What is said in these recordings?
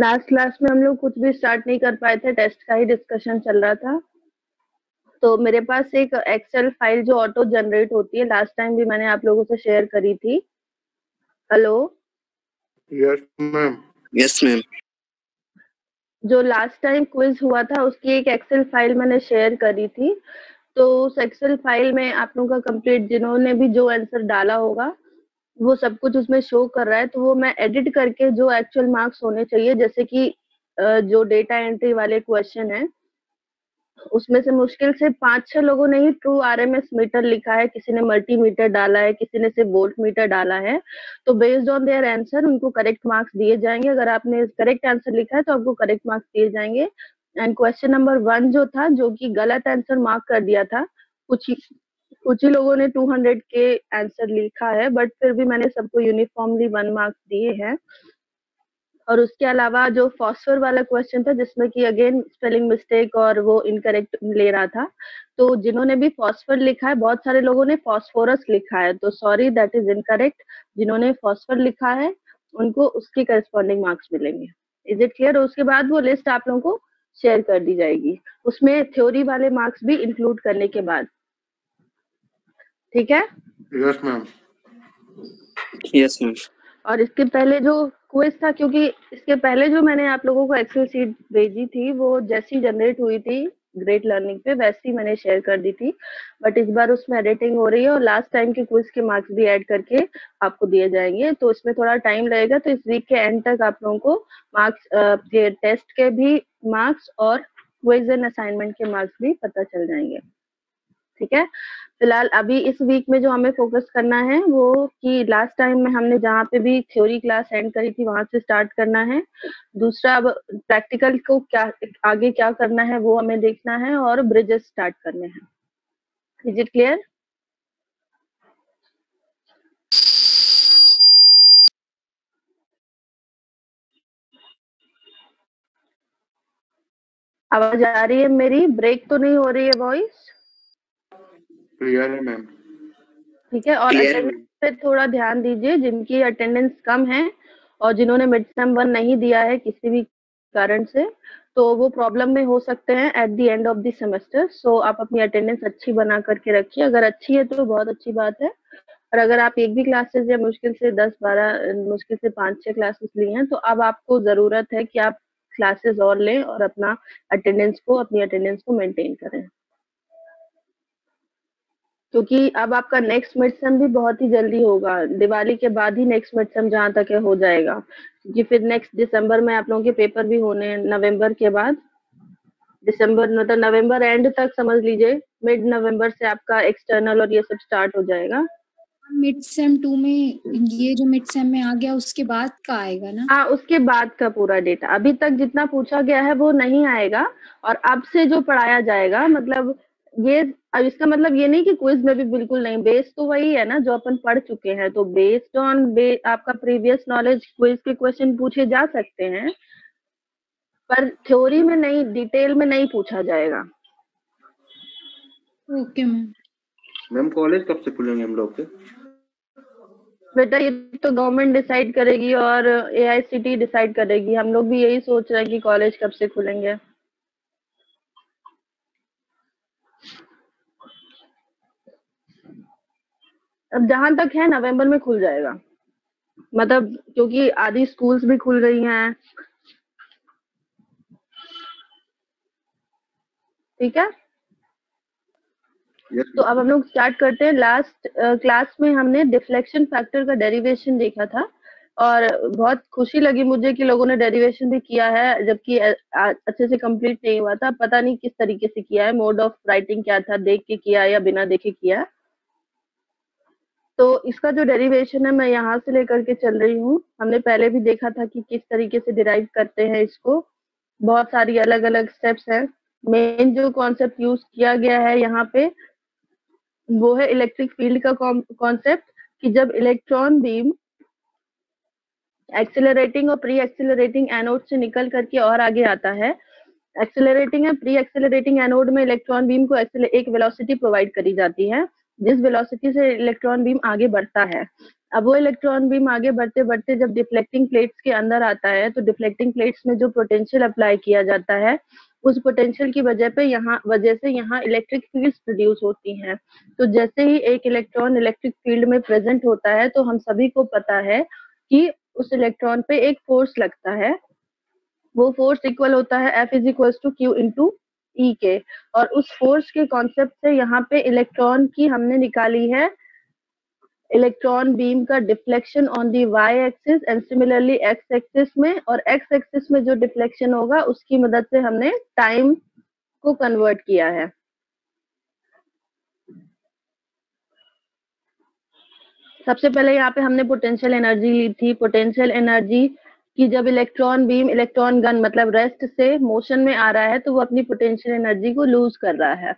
Last class में हम लोग कुछ भी स्टार्ट नहीं कर पाए थे, टेस्ट का ही डिस्कशन चल रहा था। तो मेरे पास एक एक्सेल फाइल जो ऑटो जनरेट होती है, लास्ट टाइम भी मैंने आप लोगों से शेयर करी थी। Hello, yes ma'am. Yes ma'am. जो लास्ट टाइम क्विज हुआ था उसकी एक एक्सेल फाइल मैंने शेयर करी थी। तो उस एक्सेल फाइल में आप लोगों का कंप्लीट जिन्होंने भी जो आंसर डाला होगा वो सब कुछ उसमें शो कर रहा है। तो वो मैं एडिट करके जो एक्चुअल मार्क्स होने चाहिए, जैसे कि जो डेटा एंट्री वाले क्वेश्चन है उसमें से मुश्किल से 5-6 लोगों ने ही ट्रू आरएमएस मीटर लिखा है, किसी ने मल्टीमीटर डाला है, किसी ने सिर्फ वोल्ट मीटर डाला है। तो बेस्ड ऑन देयर आंसर उनको करेक्ट मार्क्स दिए जाएंगे। अगर आपने करेक्ट आंसर लिखा है तो आपको करेक्ट मार्क्स दिए जाएंगे। एंड क्वेश्चन नंबर 1 जो था, जो कि गलत आंसर मार्क कर दिया था, कुछ ही लोगों ने 200 के आंसर लिखा है, बट फिर भी मैंने सबको यूनिफॉर्मली 1 मार्क्स दिए हैं। और उसके अलावा जो फॉस्फर वाला क्वेश्चन था जिसमें कि अगेन स्पेलिंग मिस्टेक और वो इनकरेक्ट ले रहा था, तो जिन्होंने भी फॉस्फर लिखा है, बहुत सारे लोगों ने फॉस्फोरस लिखा है, तो सॉरी दैट इज इनकरेक्ट। जिन्होंने फॉस्फर लिखा है उनको उसके करस्पॉन्डिंग मार्क्स मिलेंगे। Is it clear? उसके बाद वो लिस्ट आप लोगों को शेयर कर दी जाएगी, उसमें थ्योरी वाले मार्क्स भी इंक्लूड करने के बाद। ठीक है? Yes ma'am. Yes ma'am. और इसके पहले जो क्विज था, क्योंकि इसके पहले जो मैंने आप लोगों को एक्सेल शीट भेजी थी वो जैसी जनरेट हुई थी ग्रेट लर्निंग पे वैसी मैंने शेयर कर दी थी, बट इस बार उसमें एडिटिंग हो रही है और लास्ट टाइम के क्विज के मार्क्स भी ऐड करके आपको दिए जाएंगे। तो इसमें थोड़ा टाइम लगेगा, तो इस वीक के एंड तक आप लोगों को मार्क्स, टेस्ट के भी मार्क्स और क्विज एंड असाइनमेंट के मार्क्स भी पता चल जाएंगे। ठीक है? फिलहाल अभी इस वीक में जो हमें फोकस करना है वो कि लास्ट टाइम में हमने जहाँ पे भी थ्योरी क्लास एंड करी थी वहां से स्टार्ट करना है। दूसरा, अब प्रैक्टिकल को क्या आगे क्या करना है वो हमें देखना है, और ब्रिजेस स्टार्ट करने हैं। Is it clear? आवाज आ रही है मेरी? ब्रेक तो नहीं हो रही है वॉइस? क्लियर है मैम। ठीक है। और अटेंडेंस पे थोड़ा ध्यान दीजिए, जिनकी अटेंडेंस कम है और जिन्होंने मिड सेम 1 नहीं दिया है किसी भी कारण से, तो वो प्रॉब्लम में हो सकते हैं at the end of the semester. So आप अपनी अटेंडेंस अच्छी बना करके रखिए। अगर अच्छी है तो बहुत अच्छी बात है, और अगर आप एक भी क्लासेस या मुश्किल से 10-12, मुश्किल से 5-6 क्लासेस ली हैं, तो अब आपको जरूरत है कि आप क्लासेस और लें और अपनी अटेंडेंस को मेंटेन करें, क्योंकि अब आपका नेक्स्ट मिड सेम भी बहुत ही जल्दी होगा। दिवाली के बाद ही नेक्स्ट मिड सेम जहाँ तक है हो जाएगा, क्योंकि फिर नेक्स्ट दिसंबर में आप लोगों के पेपर भी होने हैं। नवंबर के बाद दिसंबर, मतलब नवंबर एंड तक समझ लीजिए, मिड नवंबर से आपका एक्सटर्नल और ये सब स्टार्ट हो जाएगा। मिड सेम 2 में ये जो मिड सेम में आ गया उसके बाद का आएगा ना? हाँ, उसके बाद का पूरा डेटा। अभी तक जितना पूछा गया है वो नहीं आएगा, और अब से जो पढ़ाया जाएगा, मतलब ये, अब इसका मतलब ये नहीं कि क्विज में भी बिल्कुल नहीं, बेस तो वही है ना जो अपन पढ़ चुके हैं। तो बेस्ड ऑन आपका प्रीवियस नॉलेज क्विज के क्वेश्चन पूछे जा सकते हैं, पर थ्योरी में नहीं, डिटेल में नहीं पूछा जाएगा। Okay ma'am. मैम कॉलेज कब से खुलेंगे हम लोग के? बेटा ये तो गवर्नमेंट डिसाइड करेगी और एआईसीटी डिसाइड करेगी। हम लोग भी यही सोच रहे हैं कि कॉलेज कब से खुलेंगे। अब जहां तक है नवंबर में खुल जाएगा, मतलब क्योंकि आधी स्कूल्स भी खुल गई हैं। ठीक है? यस तो अब हम लोग स्टार्ट करते हैं। लास्ट क्लास में हमने डिफ्लेक्शन फैक्टर का डेरिवेशन देखा था, और बहुत खुशी लगी मुझे कि लोगों ने डेरिवेशन भी किया है, जबकि अच्छे से कंप्लीट नहीं हुआ था। पता नहीं किस तरीके से किया है, मोड ऑफ राइटिंग क्या था, देख के किया या बिना देखे किया। तो इसका जो डेरिवेशन है मैं यहाँ से लेकर के चल रही हूँ। हमने पहले भी देखा था कि किस तरीके से डिराइव करते हैं इसको, बहुत सारी अलग अलग स्टेप्स हैं। मेन जो कॉन्सेप्ट यूज किया गया है यहाँ पे वो है इलेक्ट्रिक फील्ड का कॉन्सेप्ट, कि जब इलेक्ट्रॉन बीम एक्सेलरेटिंग और प्री एक्सेलरेटिंग एनोड से निकल करके और आगे आता है, एक्सेलरेटिंग है प्री एक्सेलरेटिंग एनोड में इलेक्ट्रॉन बीम को एक वेलोसिटी प्रोवाइड करी जाती है, जिस वेलोसिटी से इलेक्ट्रॉन बीम आगे बढ़ता है। अब वो इलेक्ट्रॉन बीम आगे बढ़ते बढ़ते जब डिफ्लेक्टिंग प्लेट्स के अंदर आता है तो डिफ्लेक्टिंग प्लेट्स में जो पोटेंशियल अप्लाई किया जाता है उस पोटेंशियल की वजह से यहाँ इलेक्ट्रिक फील्ड्स प्रोड्यूस होती हैं। तो जैसे ही एक इलेक्ट्रॉन इलेक्ट्रिक फील्ड में प्रेजेंट होता है तो हम सभी को पता है कि उस इलेक्ट्रॉन पे एक फोर्स लगता है, वो फोर्स इक्वल होता है F is equal to Q into E के। और उस फोर्स के कॉन्सेप्ट से यहाँ पे इलेक्ट्रॉन की हमने निकाली है इलेक्ट्रॉन बीम का deflection on the Y axis and similarly X axis में, और एक्स एक्सिस में जो डिफ्लेक्शन होगा उसकी मदद से हमने टाइम को कन्वर्ट किया है। सबसे पहले यहाँ पे हमने पोटेंशियल एनर्जी ली थी। पोटेंशियल एनर्जी कि जब इलेक्ट्रॉन बीम इलेक्ट्रॉन गन मतलब रेस्ट से मोशन में आ रहा है तो वो अपनी पोटेंशियल एनर्जी को लूज कर रहा है।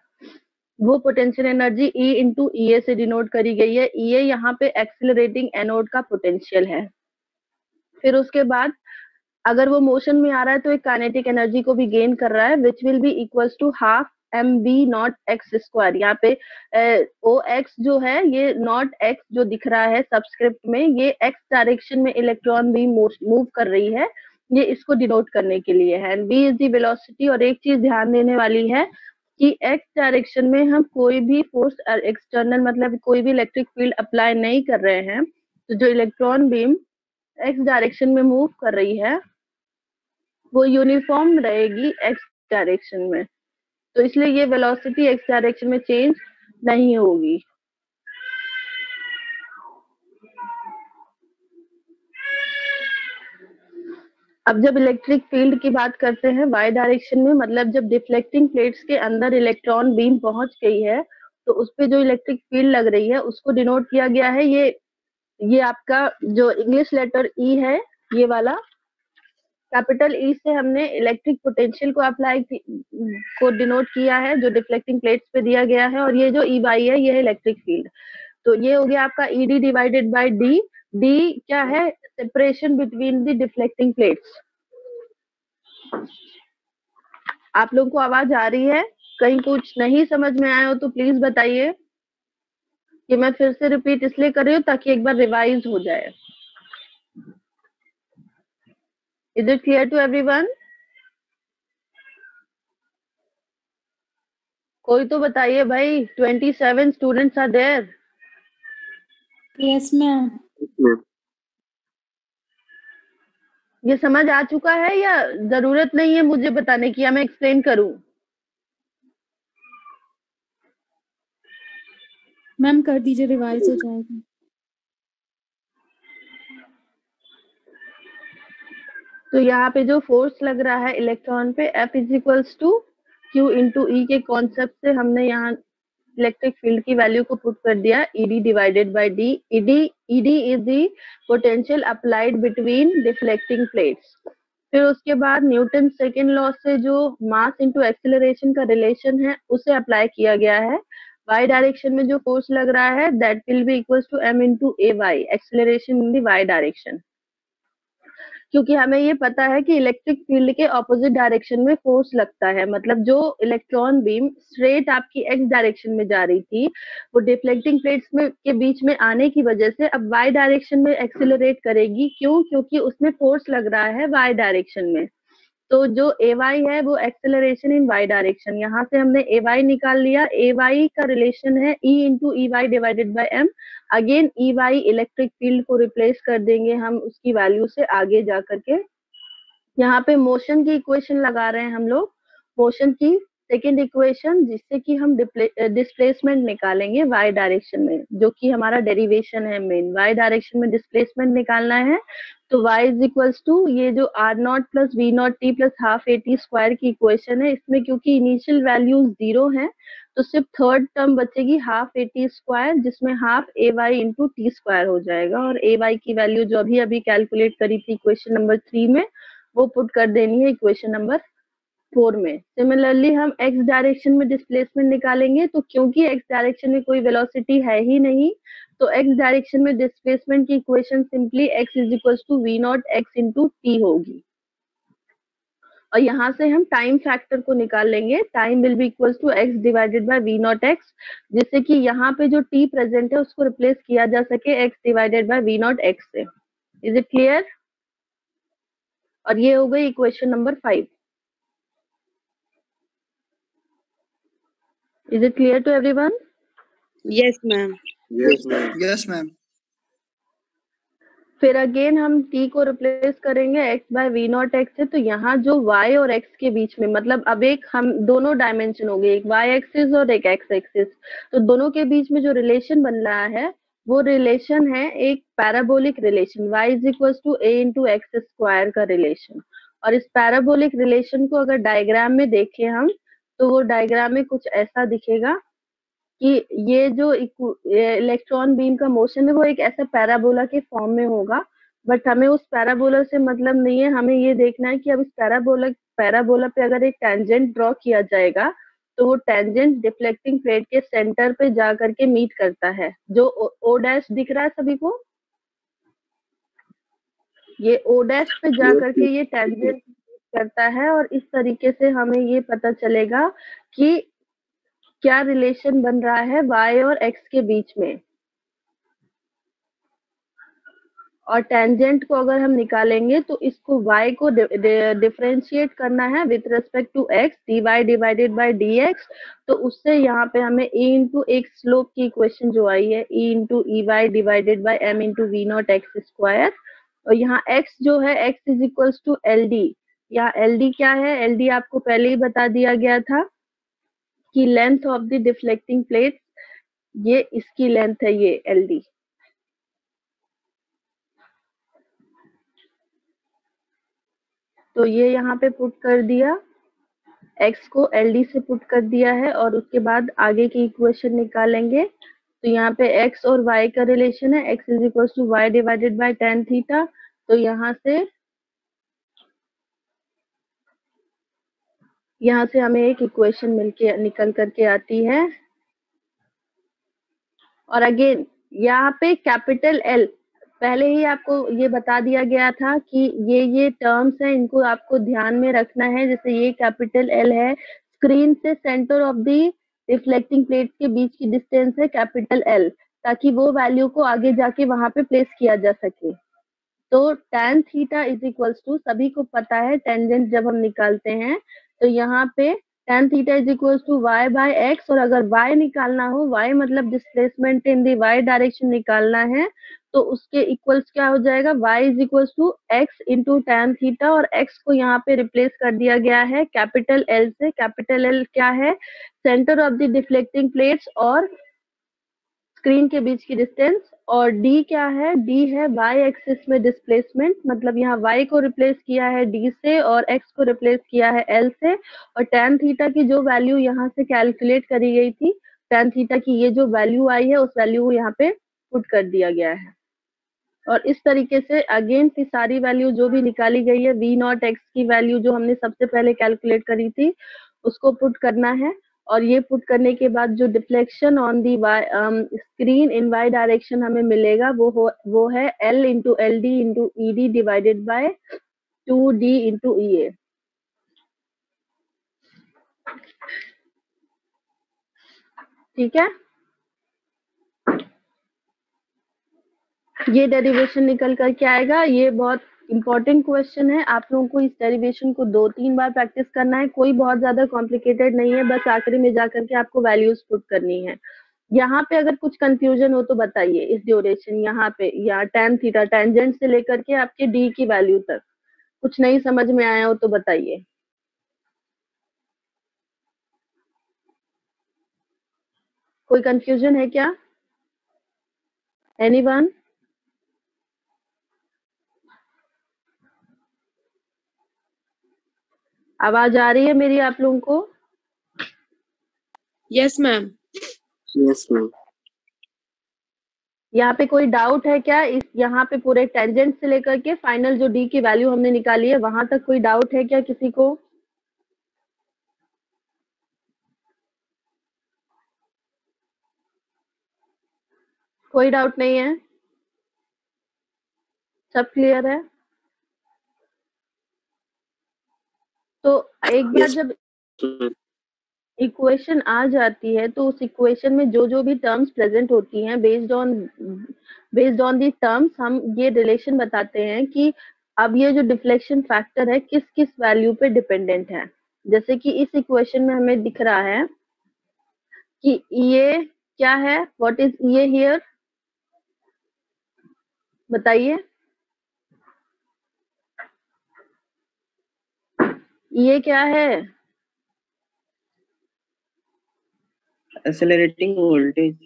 वो potential energy E into EA से डिनोट करी गई है। EA यहाँ पे एक्सिलरेटिंग एनोड का पोटेंशियल है। फिर उसके बाद अगर वो मोशन में आ रहा है तो एक काइनेटिक एनर्जी को भी गेन कर रहा है which will be equals to half mv nought x square. यहाँ पे OX जो है ये नॉट x जो दिख रहा है सबस्क्रिप्ट में, ये x डायरेक्शन में इलेक्ट्रॉन बीम मूव कर रही है, ये इसको डिनोट करने के लिए है। v is the velocity. और एक चीज ध्यान देने वाली है कि x डायरेक्शन में हम कोई भी फोर्स एक्सटर्नल मतलब कोई भी इलेक्ट्रिक फील्ड अप्लाई नहीं कर रहे हैं। तो जो इलेक्ट्रॉन बीम x डायरेक्शन में मूव कर रही है वो यूनिफॉर्म रहेगी x डायरेक्शन में, तो इसलिए ये वेलोसिटी x डायरेक्शन में चेंज नहीं होगी। अब जब इलेक्ट्रिक फील्ड की बात करते हैं y डायरेक्शन में, मतलब जब डिफ्लेक्टिंग प्लेट्स के अंदर इलेक्ट्रॉन बीम पहुंच गई है तो उस पे जो इलेक्ट्रिक फील्ड लग रही है उसको डिनोट किया गया है ये आपका जो इंग्लिश लेटर E है, ये वाला कैपिटल E से हमने इलेक्ट्रिक पोटेंशियल को डिनोट किया है जो डिफ्लेक्टिंग प्लेट्स पे दिया गया है, और ये जो E बाई है ये है इलेक्ट्रिक फील्ड। तो ये हो गया आपका ED divided by D। D क्या है? Separation between the deflecting plates. आप लोगों को आवाज आ रही है? कहीं कुछ नहीं समझ में आया हो तो प्लीज बताइए, कि मैं फिर से रिपीट इसलिए कर रही हूँ ताकि एक बार रिवाइज हो जाए। Is it clear to everyone? कोई तो बताइए भाई। 27 students are there. Yes ma'am. ये समझ आ चुका है या जरूरत नहीं है मुझे बताने की, या मैं एक्सप्लेन करूं? मैम कर दीजिए, रिवाइज हो जाएगा। तो यहाँ पे जो फोर्स लग रहा है इलेक्ट्रॉन पे F is equals to Q into E के कॉन्सेप्ट से हमने यहाँ इलेक्ट्रिक फील्ड की वैल्यू को पुट कर दिया ED divided by D। ED is the potential applied between deflecting plates. फिर उसके बाद न्यूटन सेकेंड लॉ से जो मास इंटू एक्सेलरेशन का रिलेशन है उसे अप्लाई किया गया है। y डायरेक्शन में जो फोर्स लग रहा है that will be equals to m into AY, acceleration in the y direction. क्योंकि हमें ये पता है कि इलेक्ट्रिक फील्ड के ऑपोजिट डायरेक्शन में फोर्स लगता है, मतलब जो इलेक्ट्रॉन बीम स्ट्रेट आपकी एक्स डायरेक्शन में जा रही थी वो डिफ्लेक्टिंग प्लेट्स में के बीच में आने की वजह से अब वाई डायरेक्शन में एक्सेलरेट करेगी। क्यों? क्योंकि उसमें फोर्स लग रहा है वाई डायरेक्शन में। तो जो AY है वो एक्सेलरेशन इन y डायरेक्शन, यहाँ से हमने AY निकाल लिया। AY का रिलेशन है E into EY divided by M। Again EY electric field को रिप्लेस कर देंगे हम उसकी वैल्यू से आगे जा करके। यहाँ पे मोशन की इक्वेशन लगा रहे हैं हम लोग, मोशन की सेकेंड इक्वेशन, जिससे कि हम डिस्प्लेसमेंट निकालेंगे y डायरेक्शन में, जो कि हमारा डेरिवेशन है मेन। y डायरेक्शन में डिस्प्लेसमेंट निकालना है तो y इज इक्वल्स टू ये जो r not plus v not t plus half AT square की इक्वेशन है, इसमें क्योंकि इनिशियल वैल्यूज 0 है तो सिर्फ थर्ड टर्म बचेगी हाफ AT स्क्वायर, जिसमें half AY into T square हो जाएगा। और AY की वैल्यू जो अभी कैलकुलेट करी थी इक्वेशन नंबर 3 में वो पुट कर देनी है इक्वेशन नंबर 4 में। सिमिलरली हम x डायरेक्शन में डिस्प्लेसमेंट निकालेंगे, तो क्योंकि x डायरेक्शन में कोई वेलोसिटी है ही नहीं तो x डायरेक्शन में डिस्प्लेसमेंट की equation simply x is equal to v nought x into T होगी। और यहाँ से हम टाइम फैक्टर को निकाल लेंगे। Time will be equal to x divided by v nought x, जिससे कि यहाँ पे जो t प्रेजेंट है उसको रिप्लेस किया जा सके x divided by v nought x से। Is it clear? और ये हो गई equation number 5। Is it clear to everyone? Yes, ma'am. Yes, ma'am. Yes, ma'am. फिर अगेन हम t को रिप्लेस करेंगे x by V nought X से। तो यहाँ जो y और x के बीच में, मतलब अब एक हम दोनों डायमेंशन हो गए, एक y एक्सिस और एक x एक्सिस, तो दोनों के बीच में जो रिलेशन बन रहा है वो रिलेशन है एक parabolic relation, y is equal to a into X square का रिलेशन। और इस पैराबोलिक रिलेशन को अगर डायग्राम में देखें हम, तो वो डायग्राम में कुछ ऐसा दिखेगा कि ये जो इलेक्ट्रॉन बीम का मोशन है वो एक ऐसा पैराबोला के फॉर्म में होगा। बट हमें उस पैराबोला से मतलब नहीं है, हमें ये देखना है कि अब इस पैराबोला पे अगर एक टेंजेंट ड्रॉ किया जाएगा तो वो टेंजेंट डिफ्लेक्टिंग प्लेट के सेंटर पे जा करके मीट करता है। जो ओ डैश दिख रहा है सभी को, ये ओ डैश पे जा करके ये टेंजेंट करता है। और इस तरीके से हमें ये पता चलेगा कि क्या रिलेशन बन रहा है y और x के बीच में। और टेंजेंट को अगर हम निकालेंगे तो इसको y को डिफरेंशिएट करना है with respect to x, dy divided by dx। तो उससे यहाँ पे हमें e इंटू एक स्लोप की इक्वेशन जो आई है, e into E Y divided by m into V nought X square. और यहाँ x जो है x is equals to L D. यहाँ एल डी क्या है? एल डी आपको पहले ही बता दिया गया था कि length of the deflecting plate, ये इसकी लेंथ है, ये एल डी। तो ये यहाँ पे पुट कर दिया, x को एल डी से पुट कर दिया है। और उसके बाद आगे की इक्वेशन निकालेंगे। तो यहाँ पे x और y का रिलेशन है, x is equal to Y divided by tan theta. तो यहाँ से हमें एक इक्वेशन निकल करके आती है। और अगेन यहाँ पे कैपिटल L, पहले ही आपको ये बता दिया गया था कि ये टर्म्स हैं, इनको आपको ध्यान में रखना है। जैसे ये कैपिटल L है, स्क्रीन से centre of the reflecting plate के बीच की डिस्टेंस है कैपिटल L, ताकि वो वैल्यू को आगे जाके वहां पे प्लेस किया जा सके। तो tan theta is equals to, सभी को पता है टेंजेंट जब हम निकालते हैं तो यहाँ पे tan theta is equals to y by x। और अगर y निकालना हो, y मतलब displacement in the y direction निकालना है, तो उसके इक्वल्स क्या हो जाएगा? y is equals to x into tan theta. और x को यहाँ पे रिप्लेस कर दिया गया है कैपिटल L से। कैपिटल L क्या है? Centre of the deflecting plates और स्क्रीन के बीच की डिस्टेंस। और d क्या है? d है y एक्सिस में डिस्प्लेसमेंट, मतलब यहाँ y को रिप्लेस किया है d से और x को रिप्लेस किया है l से। और tan थीटा की जो वैल्यू यहाँ से कैलकुलेट करी गई थी, tan थीटा की ये जो वैल्यू आई है उस वैल्यू को यहाँ पे पुट कर दिया गया है। और इस तरीके से अगेन की सारी वैल्यू जो भी निकाली गई है, v नॉट x की वैल्यू जो हमने सबसे पहले कैलकुलेट करी थी उसको पुट करना है। और ये पुट करने के बाद जो deflection on the screen in y direction हमें मिलेगा वो है L into L D into E D divided by 2d into E A. ठीक है, ये डेरिवेशन निकल करके आएगा। ये बहुत इंपॉर्टेंट क्वेश्चन है, आप लोगों को इस डेरिवेशन को 2-3 बार प्रैक्टिस करना है। कोई बहुत ज्यादा कॉम्प्लिकेटेड नहीं है, बस आखिरी में जाकर के आपको वैल्यूज पुट करनी है। यहाँ पे अगर कुछ कंफ्यूजन हो तो बताइए। इस ड्यूरेशन यहाँ पे या tan थीटा टेंजेंट से लेकर के आपके d की वैल्यू तक कुछ नहीं समझ में आया हो तो बताइए। कोई कंफ्यूजन है क्या? एनीवन? आवाज आ रही है मेरी आप लोगों को? Yes, ma'am. Yes, ma'am. यहाँ पे कोई डाउट है क्या? इस यहाँ पे पूरे टेंजेंट से लेकर के फाइनल जो d की वैल्यू हमने निकाली है वहां तक कोई डाउट है क्या किसी को? कोई डाउट नहीं है? सब क्लियर है? तो एक बार Yes, जब ma'am. इक्वेशन आ जाती है तो उस इक्वेशन में जो भी टर्म्स प्रेजेंट होती हैं बेस्ड ऑन दी टर्म्स हम ये रिलेशन बताते हैं कि अब ये जो डिफ्लेक्शन फैक्टर है किस किस वैल्यू पे डिपेंडेंट है। जैसे कि इस इक्वेशन में हमें दिख रहा है कि ये क्या है, व्हाट इज ये हियर, बताइए। ये क्या है? Accelerating voltage.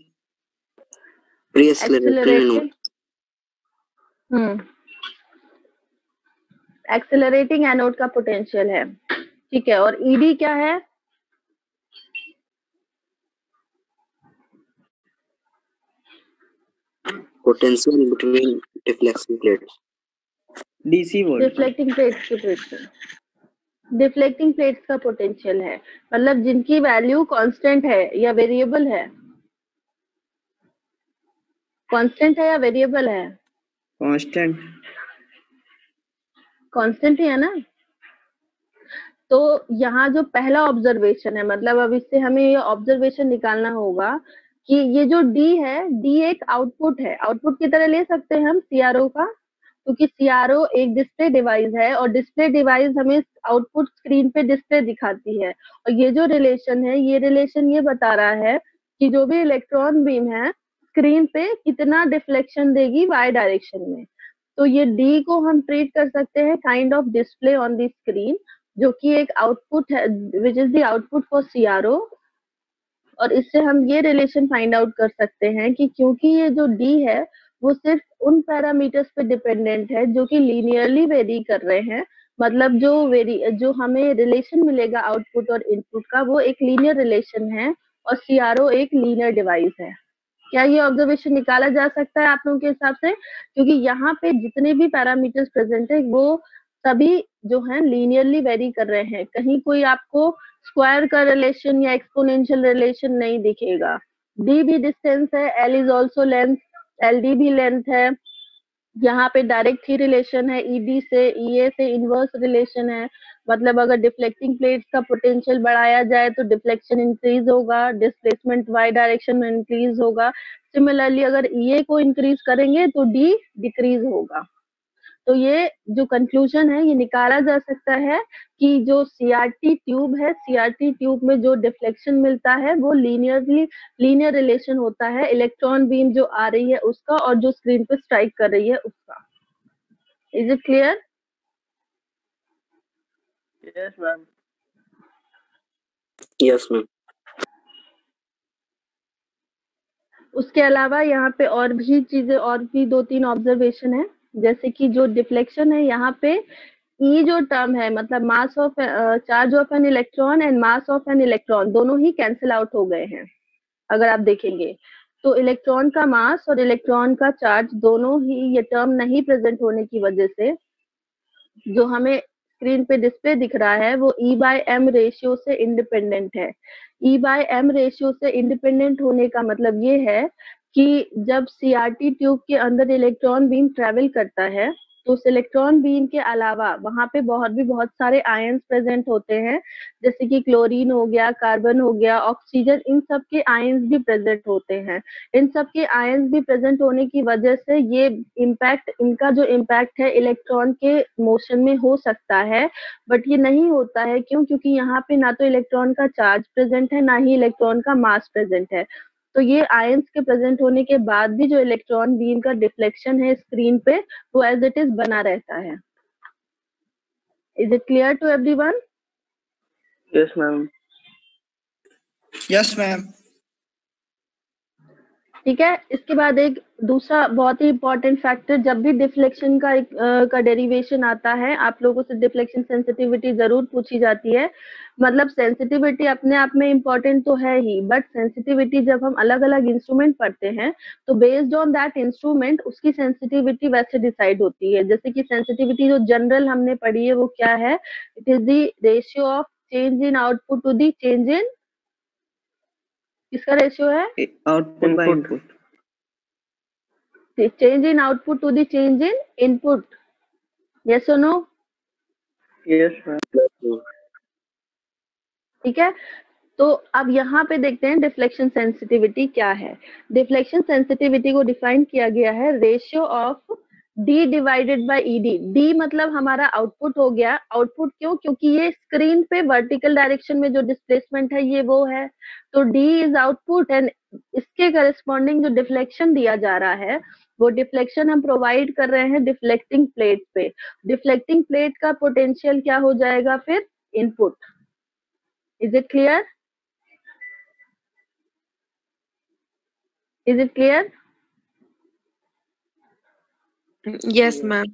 Pre-accelerating accelerating accelerating anode का पोटेंशियल है, ठीक है। और ईडी क्या है? potential between deflection plates. DC voltage. Deflecting plates के डिफ्लेक्टिंग प्लेट्स का पोटेंशियल है, मतलब जिनकी वैल्यू कांस्टेंट है या वेरिएबल है। कांस्टेंट है या वेरिएबल है? Constant. कांस्टेंट ही है ना। तो यहाँ जो पहला ऑब्जर्वेशन है, मतलब अब इससे हमें ये ऑब्जर्वेशन निकालना होगा कि ये जो डी है, डी एक आउटपुट है, आउटपुट की तरह ले सकते हैं हम सीआरओ का, क्योंकि सीआरओ एक डिस्प्ले डिवाइस है और डिस्प्ले डिवाइस हमें आउटपुट स्क्रीन पे डिस्प्ले दिखाती है। और ये जो रिलेशन है, ये रिलेशन ये बता रहा है कि जो भी इलेक्ट्रॉन बीम है स्क्रीन पे कितना डिफ्लेक्शन देगी वाई डायरेक्शन में। तो ये डी को हम ट्रीट कर सकते हैं kind of display on the screen, जो कि एक आउटपुट है which is the output for CRO. और इससे हम ये रिलेशन फाइंड आउट कर सकते हैं कि क्योंकि ये जो डी है वो सिर्फ उन पैरामीटर्स पे डिपेंडेंट है जो कि लीनियरली वेरी कर रहे हैं, मतलब जो हमें रिलेशन मिलेगा आउटपुट और इनपुट का वो एक लीनियर रिलेशन है और सीआरओ एक लीनियर डिवाइस है। क्या ये ऑब्जर्वेशन निकाला जा सकता है आप लोगों के हिसाब से? क्योंकि यहाँ पे जितने भी पैरामीटर्स प्रेजेंट है वो सभी जो है लीनियरली वेरी कर रहे हैं, कहीं कोई आपको स्क्वायर का रिलेशन या एक्सपोनेंशियल रिलेशन नहीं दिखेगा। डी भी डिस्टेंस है, L is also length, L D भी लेंथ है। यहाँ पे डायरेक्ट ही रिलेशन है, ईडी से ईए से इनवर्स रिलेशन है, मतलब अगर डिफ्लेक्टिंग प्लेट्स का पोटेंशियल बढ़ाया जाए तो डिफ्लेक्शन इंक्रीज होगा, डिस्प्लेसमेंट वाई डायरेक्शन में इंक्रीज होगा। सिमिलरली अगर ईए को इंक्रीज करेंगे तो डी डिक्रीज होगा। तो ये जो कंक्लूजन है ये निकाला जा सकता है कि जो सीआरटी ट्यूब है, सीआरटी ट्यूब में जो डिफ्लेक्शन मिलता है वो लीनियर रिलेशन होता है इलेक्ट्रॉन बीम जो आ रही है उसका और जो स्क्रीन पे स्ट्राइक कर रही है उसका। Is it clear? Yes, ma'am. Yes, ma'am. उसके अलावा यहाँ पे और भी चीजें, और भी 2-3 ऑब्जर्वेशन है, जैसे कि जो डिफ्लेक्शन है यहाँ पे ई जो टर्म है, मतलब mass of charge of an electron and mass of an electron दोनों ही कैंसिल आउट हो गए हैं। अगर आप देखेंगे तो इलेक्ट्रॉन का मास और इलेक्ट्रॉन का चार्ज दोनों ही ये टर्म नहीं प्रेजेंट होने की वजह से जो हमें स्क्रीन पे डिस्प्ले दिख रहा है वो ई बाय एम रेशियो से इंडिपेंडेंट है। ई बाय एम रेशियो से इंडिपेंडेंट होने का मतलब ये है कि जब सीआरटी ट्यूब के अंदर इलेक्ट्रॉन बीम ट्रेवल करता है तो उस इलेक्ट्रॉन बीम के अलावा वहां पे बहुत सारे आयंस प्रेजेंट होते हैं, जैसे कि क्लोरीन हो गया, कार्बन हो गया, ऑक्सीजन, इन सब के आयंस भी प्रेजेंट होते हैं। इन सब के आयंस भी प्रेजेंट होने की वजह से ये इम्पैक्ट, इनका जो इम्पैक्ट है इलेक्ट्रॉन के मोशन में हो सकता है, बट ये नहीं होता है। क्यों? क्योंकि यहाँ पे ना तो इलेक्ट्रॉन का चार्ज प्रेजेंट है ना ही इलेक्ट्रॉन का मास प्रेजेंट है। तो ये आयंस के प्रेजेंट होने के बाद भी जो इलेक्ट्रॉन बीम का डिफ्लेक्शन है स्क्रीन पे वो एज इट इज बना रहता है। Is it clear to everyone? Yes, ma'am. Yes, ma'am. ठीक है। इसके बाद एक दूसरा बहुत ही इंपॉर्टेंट फैक्टर, जब भी डिफ्लेक्शन का डेरिवेशन आता है आप लोगों से डिफ्लेक्शन सेंसिटिविटी जरूर पूछी जाती है। मतलब सेंसिटिविटी अपने आप में इम्पोर्टेंट तो है ही, बट सेंसिटिविटी जब हम अलग अलग इंस्ट्रूमेंट पढ़ते हैं तो बेस्ड ऑन दैट इंस्ट्रूमेंट उसकी सेंसिटिविटी वैसे डिसाइड होती है। जैसे कि सेंसिटिविटी जो जनरल हमने पढ़ी है वो क्या है? It is the ratio of change in output to the change in, किसका रेशियो है? Output by input. Change in output to the change in input. Yes और no? Yes, ma'am. Yes, ma'am. ठीक है, तो अब यहाँ पे देखते हैं डिफ्लेक्शन सेंसिटिविटी क्या है। डिफ्लेक्शन सेंसिटिविटी को डिफाइन किया गया है ratio of D divided bye ED. D मतलब हमारा आउटपुट हो गया। आउटपुट क्यों? क्योंकि ये स्क्रीन पे वर्टिकल डायरेक्शन में जो डिस्प्लेसमेंट है ये वो है, तो डी इज आउटपुट एंड इसके करस्पॉन्डिंग जो डिफ्लेक्शन दिया जा रहा है वो डिफ्लेक्शन हम प्रोवाइड कर रहे हैं डिफ्लेक्टिंग प्लेट पे। डिफ्लेक्टिंग प्लेट का पोटेंशियल क्या हो जाएगा फिर? Input. Is it clear? Is it clear? Yes, ma'am.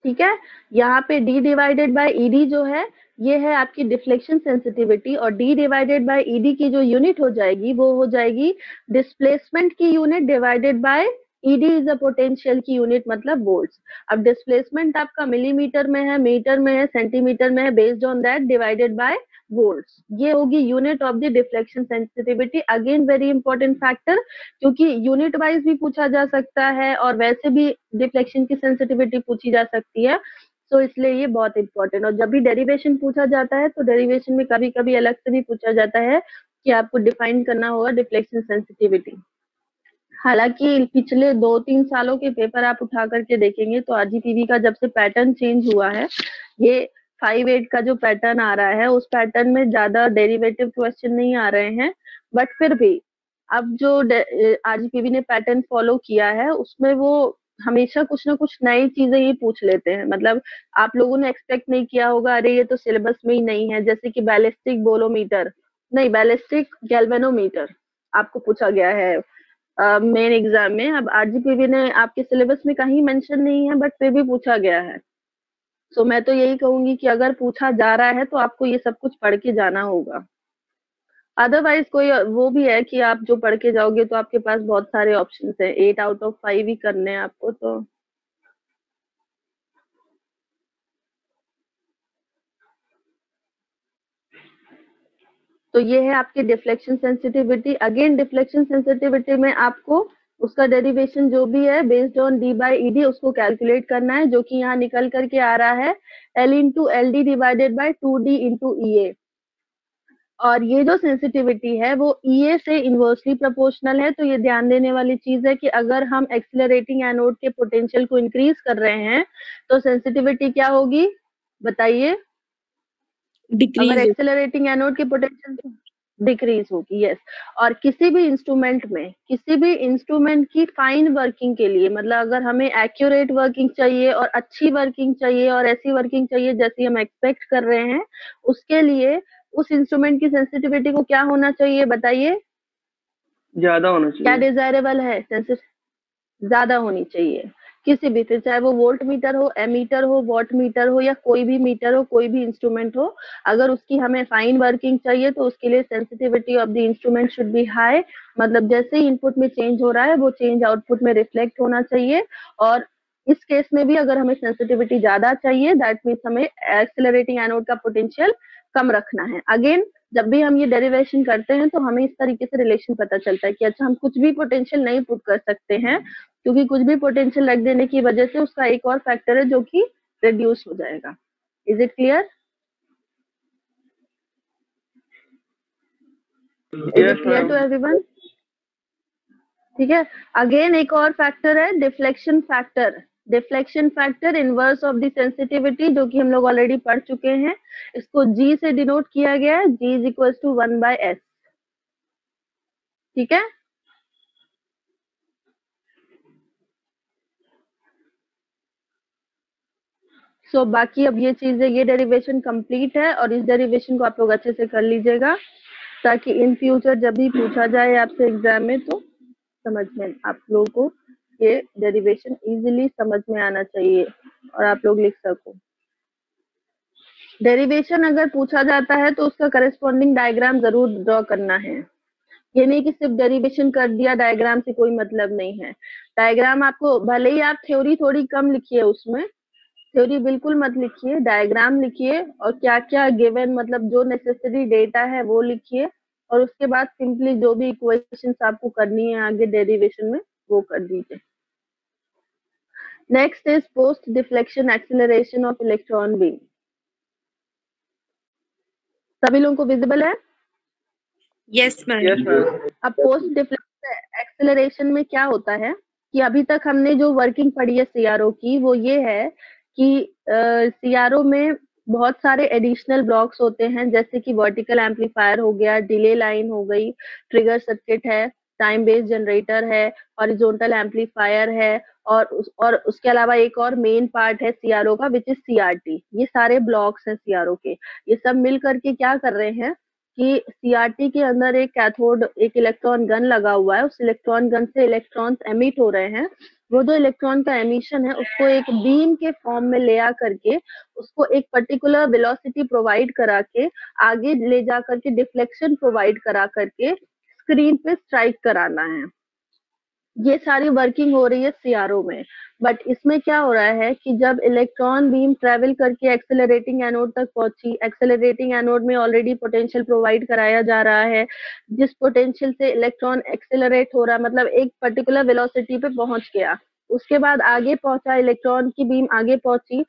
ठीक है, यहाँ पे d डिवाइडेड बाय ed जो है ये है आपकी डिफ्लेक्शन सेंसिटिविटी, और d डिवाइडेड बाय ed की जो यूनिट हो जाएगी वो हो जाएगी डिस्प्लेसमेंट की unit divided by ed is a potential की यूनिट, मतलब वोल्ट्स। अब डिस्प्लेसमेंट आपका मिलीमीटर में है, मीटर में है, सेंटीमीटर में है, based on that divided by volts. ये होगी unit of the deflection sensitivity. Again very important factor, क्योंकि यूनिट वाइज भी पूछा जा सकता है और वैसे भी डिफ्लेक्शन की सेंसिटिविटी पूछी जा सकती है, तो इसलिए ये बहुत इंपॉर्टेंट। और जब भी डेरिवेशन पूछा जाता है तो डेरिवेशन में कभी कभी अलग से भी पूछा जाता है कि आपको डिफाइन करना होगा डिफ्लेक्शन सेंसिटिविटी। हालांकि पिछले 2-3 सालों के पेपर आप उठा करके देखेंगे तो आरजीपीवी का जब से पैटर्न चेंज हुआ है, ये 5-8 का जो पैटर्न आ रहा है उस पैटर्न में ज्यादा डेरिवेटिव क्वेश्चन नहीं आ रहे हैं, बट फिर भी अब जो आरजीपीवी ने पैटर्न फॉलो किया है उसमें वो हमेशा कुछ ना कुछ नई चीजें ही पूछ लेते हैं। मतलब आप लोगों ने एक्सपेक्ट नहीं किया होगा अरे ये तो सिलेबस में ही नहीं है, जैसे कि बैलिस्टिक बोलोमीटर नहीं, बैलिस्टिक गैल्वेनोमीटर आपको पूछा गया है मेन एग्जाम में। अब आरजीपीवी ने आपके सिलेबस में कहीं मेंशन नहीं है बट फिर भी पूछा गया है, सो मैं तो यही कहूंगी कि अगर पूछा जा रहा है तो आपको ये सब कुछ पढ़ के जाना होगा। अदरवाइज कोई वो भी है कि आप जो पढ़ के जाओगे तो आपके पास बहुत सारे ऑप्शंस हैं, 8 आउट ऑफ 5 ही करने हैं आपको। तो ये है आपकी deflection sensitivity. Again deflection sensitivity में आपको उसका डेरिवेशन जो भी है based on D by ED उसको कैलकुलेट करना है, जो कि यहाँ निकल करके आ रहा है L into L D divided by 2d into E. और ये जो सेंसिटिविटी है वो ईए से इनवर्सली प्रोपोर्शनल है। तो ये ध्यान देने वाली चीज है कि अगर हम एक्सिलरेटिंग एनोड के पोटेंशियल को इंक्रीज कर रहे हैं तो सेंसिटिविटी क्या होगी बताइए? अगर एक्सेलरेटिंग एनोड के पोटेंशियल डिक्रीज होगी, यस। और किसी भी इंस्ट्रूमेंट की फाइन वर्किंग के लिए, मतलब अगर हमें एक्यूरेट वर्किंग चाहिए और अच्छी वर्किंग चाहिए और ऐसी वर्किंग चाहिए जैसी हम एक्सपेक्ट कर रहे हैं, उसके लिए उस इंस्ट्रूमेंट की सेंसिटिविटी को क्या होना चाहिए बताइए? ज्यादा होना चाहिए। क्या डिजायरेबल है? ज्यादा होनी चाहिए किसी भी, फिर चाहे वो वोल्ट मीटर हो, एमीटर हो, वॉट मीटर हो या कोई भी मीटर हो, कोई भी इंस्ट्रूमेंट हो, अगर उसकी हमें फाइन वर्किंग चाहिए तो उसके लिए sensitivity of the instrument should be high. मतलब जैसे ही इनपुट में चेंज हो रहा है वो चेंज आउटपुट में रिफ्लेक्ट होना चाहिए। और इस केस में भी अगर हमें सेंसिटिविटी ज्यादा चाहिए दैट मीन्स हमें एक्सेलरेटिंग एनोड का पोटेंशियल कम रखना है। अगेन जब भी हम ये डेरिवेशन करते हैं तो हमें इस तरीके से रिलेशन पता चलता है कि अच्छा हम कुछ भी पोटेंशियल नहीं पुट कर सकते हैं, क्योंकि कुछ भी पोटेंशियल रख देने की वजह से उसका एक और फैक्टर है जो कि रिड्यूस हो जाएगा। Is it clear? Is it clear to everyone? ठीक है, अगेन एक और फैक्टर है deflection factor. Deflection factor inverse of the sensitivity, जो कि हम लोग ऑलरेडी पढ़ चुके हैं। इसको जी से डिनोट किया गया है, जी इज इक्वल टू 1/s। ठीक है, सो बाकी अब ये चीजें, ये डेरिवेशन कंप्लीट है और इस डेरिवेशन को आप लोग अच्छे से कर लीजिएगा ताकि इन फ्यूचर जब भी पूछा जाए आपसे एग्जाम में तो समझ में आप लोगों को ये डेरिवेशन इजीली समझ में आना चाहिए और आप लोग लिख सको। डेरिवेशन अगर पूछा जाता है तो उसका करस्पॉन्डिंग डायग्राम जरूर ड्रॉ करना है। ये नहीं कि सिर्फ डेरिवेशन कर दिया, डायग्राम से कोई मतलब नहीं है। डायग्राम आपको, भले ही आप थ्योरी थोड़ी कम लिखिए, उसमें थ्योरी बिल्कुल मत लिखिए, डायग्राम लिखिए और क्या क्या गिवन, मतलब जो नेसेसरी डेटा है वो लिखिए और उसके बाद सिंपली जो भी इक्वेशंस आपको करनी है आगे डेरिवेशन में वो कर दीजिए। Next is post deflection acceleration of electron beam. सभी लोगों को विजिबल है? Yes, ma'am. Yes ma'am. अब पोस्ट डिफ्लेक्शन एक्सेलरेशन में क्या होता है कि अभी तक हमने जो वर्किंग पढ़ी है सीआरओ की वो ये है कि सीआरओ में बहुत सारे एडिशनल ब्लॉक्स होते हैं, जैसे कि वर्टिकल एम्पलीफायर हो गया, डिले लाइन हो गई, ट्रिगर सर्किट है, टाइम बेस्ड जनरेटर है, हॉरिजॉन्टल एम्पलीफायर है, और उसके अलावा एक और मेन पार्ट है सीआरओ का विच इज सीआरटी। ये सारे ब्लॉक्स हैं सीआरओ के। ये सब मिल करके क्या कर रहे हैं कि सीआरटी के अंदर एक कैथोड, एक इलेक्ट्रॉन गन लगा हुआ है। उस इलेक्ट्रॉन गन से इलेक्ट्रॉन्स एमिट हो रहे हैं। वो जो इलेक्ट्रॉन का एमिशन है उसको एक बीम के फॉर्म में ले आ करके उसको एक पर्टिकुलर वेलोसिटी प्रोवाइड करा के आगे ले जा करके डिफ्लेक्शन प्रोवाइड करा करके स्क्रीन पे स्ट्राइक कराना है। ये सारी वर्किंग हो रही है सीआरओ में। बट इसमें क्या हो रहा है कि जब इलेक्ट्रॉन बीम ट्रेवल करके एक्सेलरेटिंग एनोड तक पहुंची, एक्सेलरेटिंग एनोड में ऑलरेडी पोटेंशियल प्रोवाइड कराया जा रहा है, जिस पोटेंशियल से इलेक्ट्रॉन एक्सेलरेट हो रहा है, मतलब एक पर्टिकुलर वेलोसिटी पे पहुंच गया। उसके बाद आगे पहुंचा, इलेक्ट्रॉन की बीम आगे पहुंची,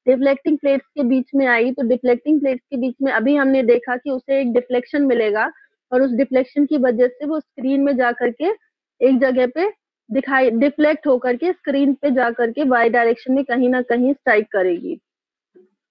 डिफ्लेक्टिंग प्लेट्स के बीच में आई, तो डिफ्लेक्टिंग प्लेट्स के बीच में अभी हमने देखा कि उसे एक डिफ्लेक्शन मिलेगा, और उस डिफ्लेक्शन की वजह से वो स्क्रीन में जा करके एक जगह पे दिखाई डिफ्लेक्ट होकर के स्क्रीन पे जा करके वाई डायरेक्शन में कहीं ना कहीं स्ट्राइक करेगी,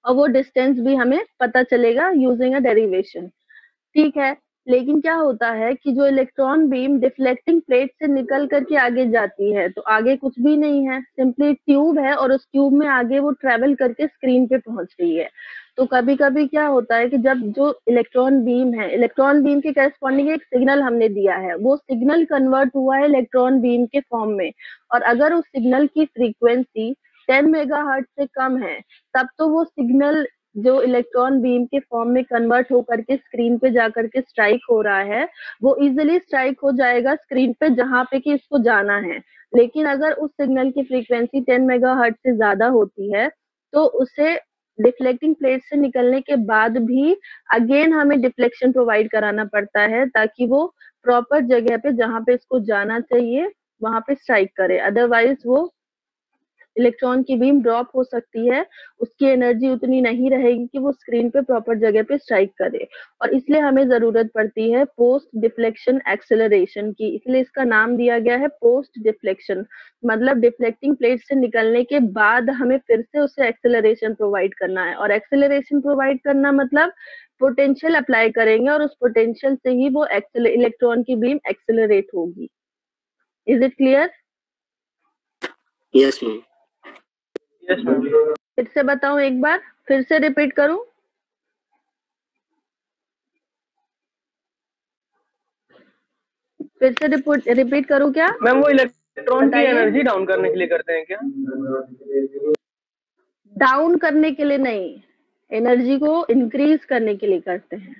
और वो डिस्टेंस भी हमें पता चलेगा यूजिंग अ डेरिवेशन। ठीक है, लेकिन क्या होता है कि जो इलेक्ट्रॉन बीम डिफ्लेक्टिंग प्लेट से निकल करके आगे जाती है, तो आगे कुछ भी नहीं है, सिंपली ट्यूब है, और उस ट्यूब में आगे वो ट्रेवल करके स्क्रीन पे पहुंच रही है। तो कभी कभी क्या होता है कि जब जो इलेक्ट्रॉन बीम है, इलेक्ट्रॉन बीम के करस्पॉन्डिंग एक सिग्नल हमने दिया है, वो सिग्नल कन्वर्ट हुआ है इलेक्ट्रॉन बीम के फॉर्म में, और अगर उस सिग्नल की फ्रीक्वेंसी 10 मेगाहर्ट्ज से कम है, तब तो वो सिग्नल जो इलेक्ट्रॉन बीम के फॉर्म में कन्वर्ट होकर के स्क्रीन पे जाकर के स्ट्राइक हो रहा है, वो इजीली स्ट्राइक हो जाएगा स्क्रीन पे जहां पे कि इसको जाना है। लेकिन अगर उस सिग्नल की फ्रीक्वेंसी 10 मेगाहर्ट्ज से ज्यादा होती है, तो उसे डिफ्लेक्टिंग प्लेट से निकलने के बाद भी अगेन हमें डिफ्लेक्शन प्रोवाइड कराना पड़ता है, ताकि वो प्रॉपर जगह पे जहां पे इसको जाना चाहिए वहां पे स्ट्राइक करे। अदरवाइज वो इलेक्ट्रॉन की बीम ड्रॉप हो सकती है, उसकी एनर्जी उतनी नहीं रहेगी कि वो स्क्रीन पे प्रॉपर जगह पे स्ट्राइक करे, और इसलिए हमें जरूरत पड़ती है पोस्ट डिफ्लेक्शन एक्सेलरेशन की। इसलिए इसका नाम दिया गया है पोस्ट डिफ्लेक्शन, मतलब डिफ्लेक्टिंग प्लेट से निकलने के बाद हमें फिर से उसे एक्सेलरेशन प्रोवाइड करना है, और एक्सेलरेशन प्रोवाइड करना मतलब पोटेंशियल अप्लाई करेंगे, और उस पोटेंशियल से ही वो इलेक्ट्रॉन की बीम एक्सेलरेट होगी। Is it clear? Yes, ma'am. Yes ma'am. फिर से बताऊं एक बार, फिर से रिपीट करूं? फिर से रिपीट करूं क्या? मैम वो इलेक्ट्रॉन की बताइए। एनर्जी डाउन करने के लिए करते हैं क्या? डाउन करने के लिए नहीं, एनर्जी को इंक्रीज करने के लिए करते हैं।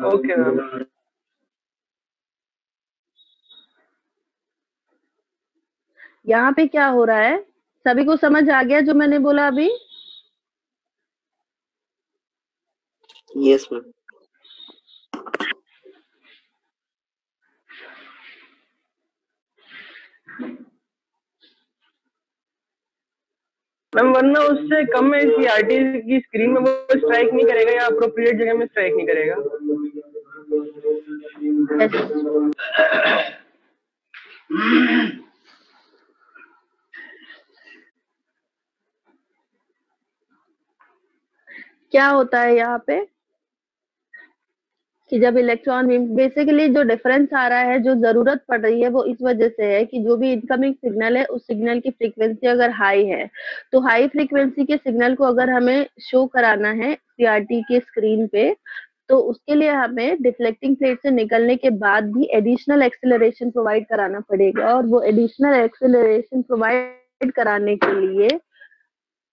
Okay ma'am. यहाँ पे क्या हो रहा है, सभी को समझ आ गया जो मैंने बोला अभी? Yes, ma'am. मैम वरना उससे कम में सीआरटी की स्क्रीन में वो स्ट्राइक नहीं करेगा, या अप्रोप्रिएट जगह में स्ट्राइक नहीं करेगा? क्या होता है यहाँ पे कि जब इलेक्ट्रॉन बीम, बेसिकली जो डिफरेंस आ रहा है, जो जरूरत पड़ रही है, वो इस वजह से है कि जो भी इनकमिंग सिग्नल है उस सिग्नल की फ्रीक्वेंसी अगर हाई है, तो हाई फ्रीक्वेंसी के सिग्नल को अगर हमें शो कराना है सीआरटी के स्क्रीन पे, तो उसके लिए हमें डिफ्लेक्टिंग प्लेट से निकलने के बाद भी एडिशनल एक्सेलरेशन प्रोवाइड कराना पड़ेगा, और वो एडिशनल एक्सेलरेशन प्रोवाइड कराने के लिए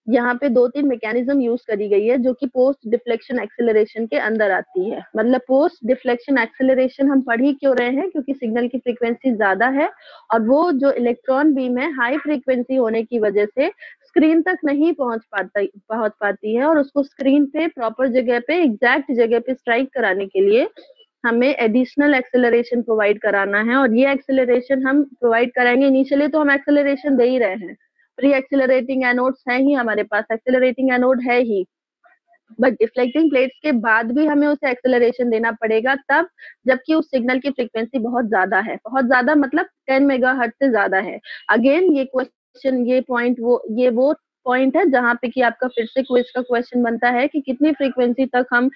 यहाँ पे 2-3 मैकेनिज्म यूज करी गई है, जो कि पोस्ट डिफ्लेक्शन एक्सेलरेशन के अंदर आती है। मतलब पोस्ट डिफ्लेक्शन एक्सेलरेशन हम पढ़ ही क्यों रहे हैं, क्योंकि सिग्नल की फ्रीक्वेंसी ज्यादा है, और वो जो इलेक्ट्रॉन बीम है हाई फ्रीक्वेंसी होने की वजह से स्क्रीन तक नहीं पहुंच पाती है, और उसको स्क्रीन पे प्रॉपर जगह पे एग्जैक्ट जगह पे स्ट्राइक कराने के लिए हमें एडिशनल एक्सेलरेशन प्रोवाइड कराना है। और ये एक्सेलरेशन हम प्रोवाइड कराएंगे, इनिशियली तो हम एक्सेलरेशन दे ही रहे हैं, प्री एक्सेलरेटिंग एनोड्स हैं ही हमारे पास, एक्सेलरेटिंग एनोड है ही, बट डिफ्लेक्टिंग प्लेट्स के बाद भी हमें उसे एक्सेलरेशन देना पड़ेगा तब, जबकि उस सिग्नल की फ्रीक्वेंसी बहुत ज्यादा है, बहुत ज्यादा मतलब 10 मेगाहर्ट्ज से ज्यादा है। अगेन ये क्वेश्चन, ये वो पॉइंट है जहाँ पे कि आपका फिर से क्विज का क्वेश्चन बनता है कि कितनी फ्रीक्वेंसी तक हम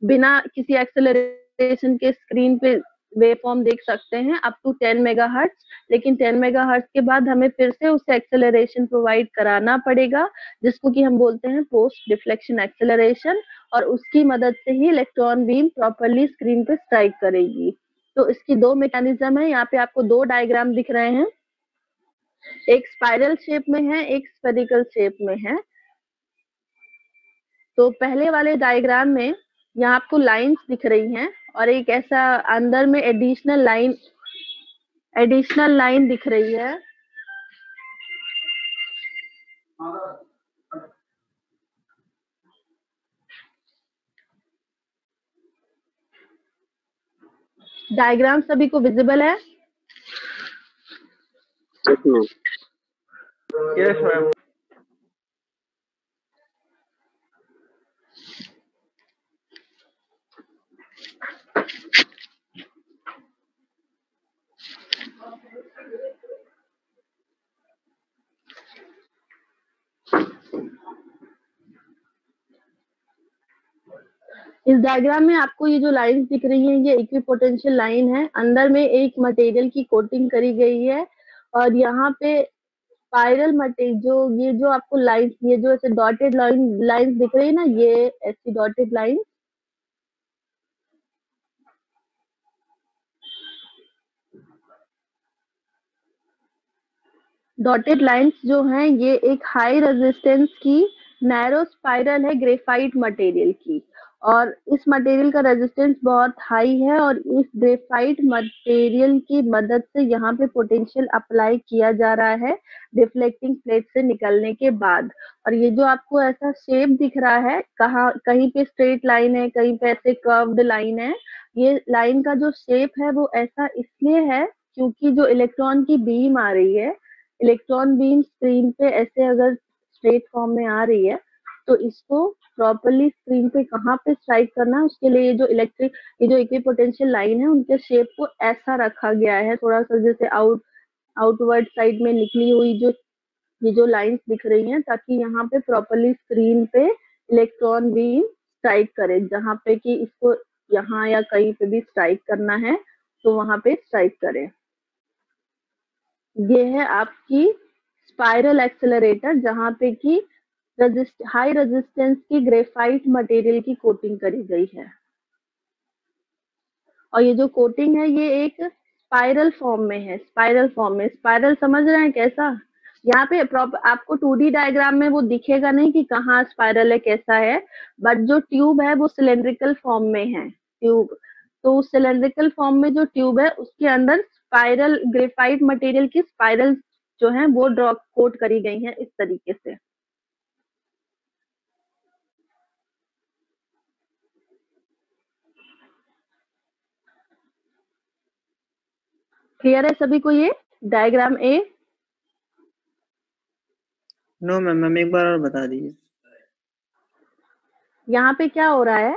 बिना किसी एक्सेलरेशन के स्क्रीन पे वेव फॉर्म देख सकते हैं, अप टू 10 मेगाहर्ट्ज। लेकिन 10 मेगाहर्ट्ज के बाद हमें फिर से उसे एक्सेलरेशन प्रोवाइड कराना पड़ेगा, जिसको कि हम बोलते हैं पोस्ट डिफ्लेक्शन एक्सेलरेशन, और उसकी मदद से ही इलेक्ट्रॉन बीम प्रॉपर्ली स्क्रीन पे स्ट्राइक करेगी। तो इसकी दो मैकेनिज्म है, यहाँ पे आपको दो डायग्राम दिख रहे हैं, एक स्पाइरल शेप में है, एक स्फेरिकल शेप में है। तो पहले वाले डायग्राम में यहाँ आपको लाइंस दिख रही हैं और एक ऐसा अंदर में एडिशनल लाइन दिख रही है। डायग्राम सभी को विजिबल है? Yes ma'am. इस डायग्राम में आपको ये जो लाइंस दिख रही हैं ये इक्विपोटेंशियल लाइन है, अंदर में एक मटेरियल की कोटिंग करी गई है और यहाँ पे स्पाइरल मटेरियल ये जो आपको लाइंस, ये जो ऐसे डॉटेड लाइंस दिख रही है ना, ये ऐसी डॉटेड लाइन, डॉटेड लाइंस जो हैं ये एक हाई रेजिस्टेंस की नैरो स्पाइरल है ग्रेफाइट मटेरियल की, और इस मटेरियल का रेजिस्टेंस बहुत हाई है और इस ग्रेफाइट मटेरियल की मदद से यहाँ पे पोटेंशियल अप्लाई किया जा रहा है डिफ्लेक्टिंग प्लेट से निकलने के बाद। और ये जो आपको ऐसा शेप दिख रहा है, कहीं पे स्ट्रेट लाइन है, कहीं पे ऐसे कर्व्ड लाइन है। ये लाइन का जो शेप है वो ऐसा इसलिए है क्योंकि जो इलेक्ट्रॉन की बीम आ रही है, इलेक्ट्रॉन बीम स्क्रीन पे ऐसे अगर स्ट्रेट फॉर्म में आ रही है तो इसको प्रॉपर्ली स्क्रीन पे कहाँ पे स्ट्राइक करना है, उसके लिए ये जो इक्विपोटेंशियल लाइन है उनके शेप को ऐसा रखा गया है, थोड़ा सा जैसे आउटवर्ड साइड में निकली हुई जो ये जो लाइंस दिख रही हैं, ताकि यहाँ पे प्रॉपर्ली स्क्रीन पे इलेक्ट्रॉन बीम स्ट्राइक करे, जहाँ पे कि इसको यहाँ या कहीं पे भी स्ट्राइक करना है तो वहां पे स्ट्राइक करे। ये है आपकी स्पाइरल एक्सेलरेटर जहाँ पे कि हाई रेजिस्टेंस की ग्रेफाइट मटेरियल की कोटिंग करी गई है, और ये जो कोटिंग है ये एक स्पाइरल फॉर्म में है। स्पाइरल समझ रहे हैं कैसा? यहाँ पे आपको 2D डायग्राम में वो दिखेगा नहीं कि कहाँ स्पाइरल है, कैसा है, बट जो ट्यूब है वो सिलेंड्रिकल फॉर्म में है ट्यूब। तो सिलेंड्रिकल फॉर्म में जो ट्यूब है उसके अंदर स्पाइरल ग्रेफाइट मटेरियल की स्पाइरल जो है वो कोट करी गई है इस तरीके से। क्लियर है सभी को ये डायग्राम ए? नो मैम, एक बार और बता दीजिए। यहाँ पे क्या हो रहा है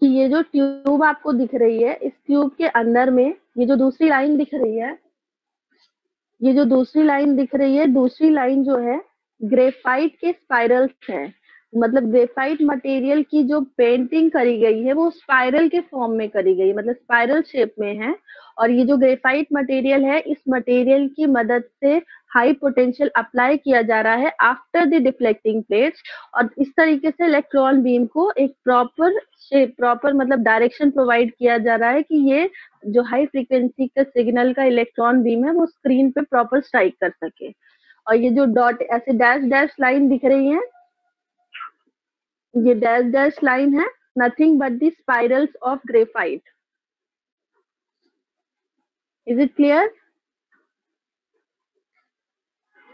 कि ये जो ट्यूब आपको दिख रही है, इस ट्यूब के अंदर में ये जो दूसरी लाइन दिख रही है, ये जो दूसरी लाइन दिख रही है, दूसरी लाइन जो है ग्रेफाइट के स्पाइरल्स है, मतलब ग्रेफाइट मटेरियल की जो पेंटिंग करी गई है वो स्पाइरल के फॉर्म में करी गई, मतलब स्पाइरल शेप में है। और ये जो ग्रेफाइट मटेरियल है, इस मटेरियल की मदद से हाई पोटेंशियल अप्लाई किया जा रहा है आफ्टर द डिफ्लेक्टिंग प्लेट्स, और इस तरीके से इलेक्ट्रॉन बीम को एक प्रॉपर मतलब डायरेक्शन प्रोवाइड किया जा रहा है कि ये जो हाई फ्रीक्वेंसी का सिग्नल का इलेक्ट्रॉन बीम है वो स्क्रीन पे प्रॉपर स्ट्राइक कर सके। और ये जो डॉट ऐसे डैश लाइन दिख रही है, ये डैश लाइन है, nothing but the spirals of graphite. Is it clear?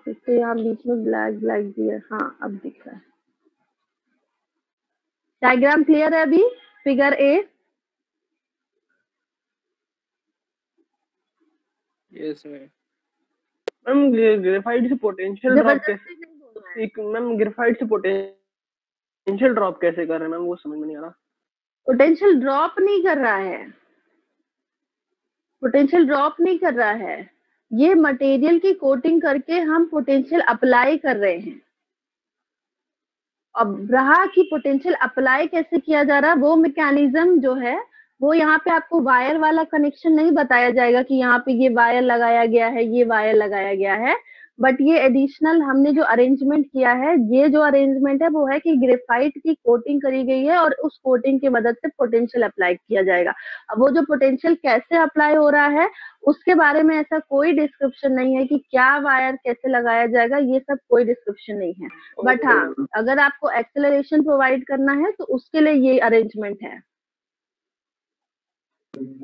इससे यहाँ बीच में ब्लैक दिया, हाँ अब दिख रहा है। डायग्राम क्लियर है अभी? Figure A? Yes ma'am. Ma'am, graphite से पोटेंशियल ड्रॉप कैसे? एक मैम, ग्रेफाइट से पोटेंशियल पोटेंशियल ड्रॉप कैसे कर रहे हैं मैम, वो समझ में नहीं आ रहा। पोटेंशियल ड्रॉप नहीं कर रहा है, पोटेंशियल ड्रॉप नहीं कर रहा है, ये मटेरियल की कोटिंग करके हम पोटेंशियल अप्लाई कर रहे हैं। अब रहा कि पोटेंशियल अप्लाई कैसे किया जा रहा है, वो मैकेनिज्म जो है वो यहाँ पे आपको वायर वाला कनेक्शन नहीं बताया जाएगा कि यहाँ पे ये वायर लगाया गया है, ये वायर लगाया गया है, बट ये एडिशनल हमने जो अरेंजमेंट किया है, ये जो अरेंजमेंट है वो है कि ग्रेफाइट की कोटिंग करी गई है और उस कोटिंग की मदद से पोटेंशियल अप्लाई किया जाएगा। अब वो जो पोटेंशियल कैसे अप्लाई हो रहा है उसके बारे में ऐसा कोई डिस्क्रिप्शन नहीं है कि क्या वायर कैसे लगाया जाएगा, ये सब कोई डिस्क्रिप्शन नहीं है। बट हाँ, अगर आपको एक्सेलरेशन प्रोवाइड करना है तो उसके लिए ये अरेंजमेंट है।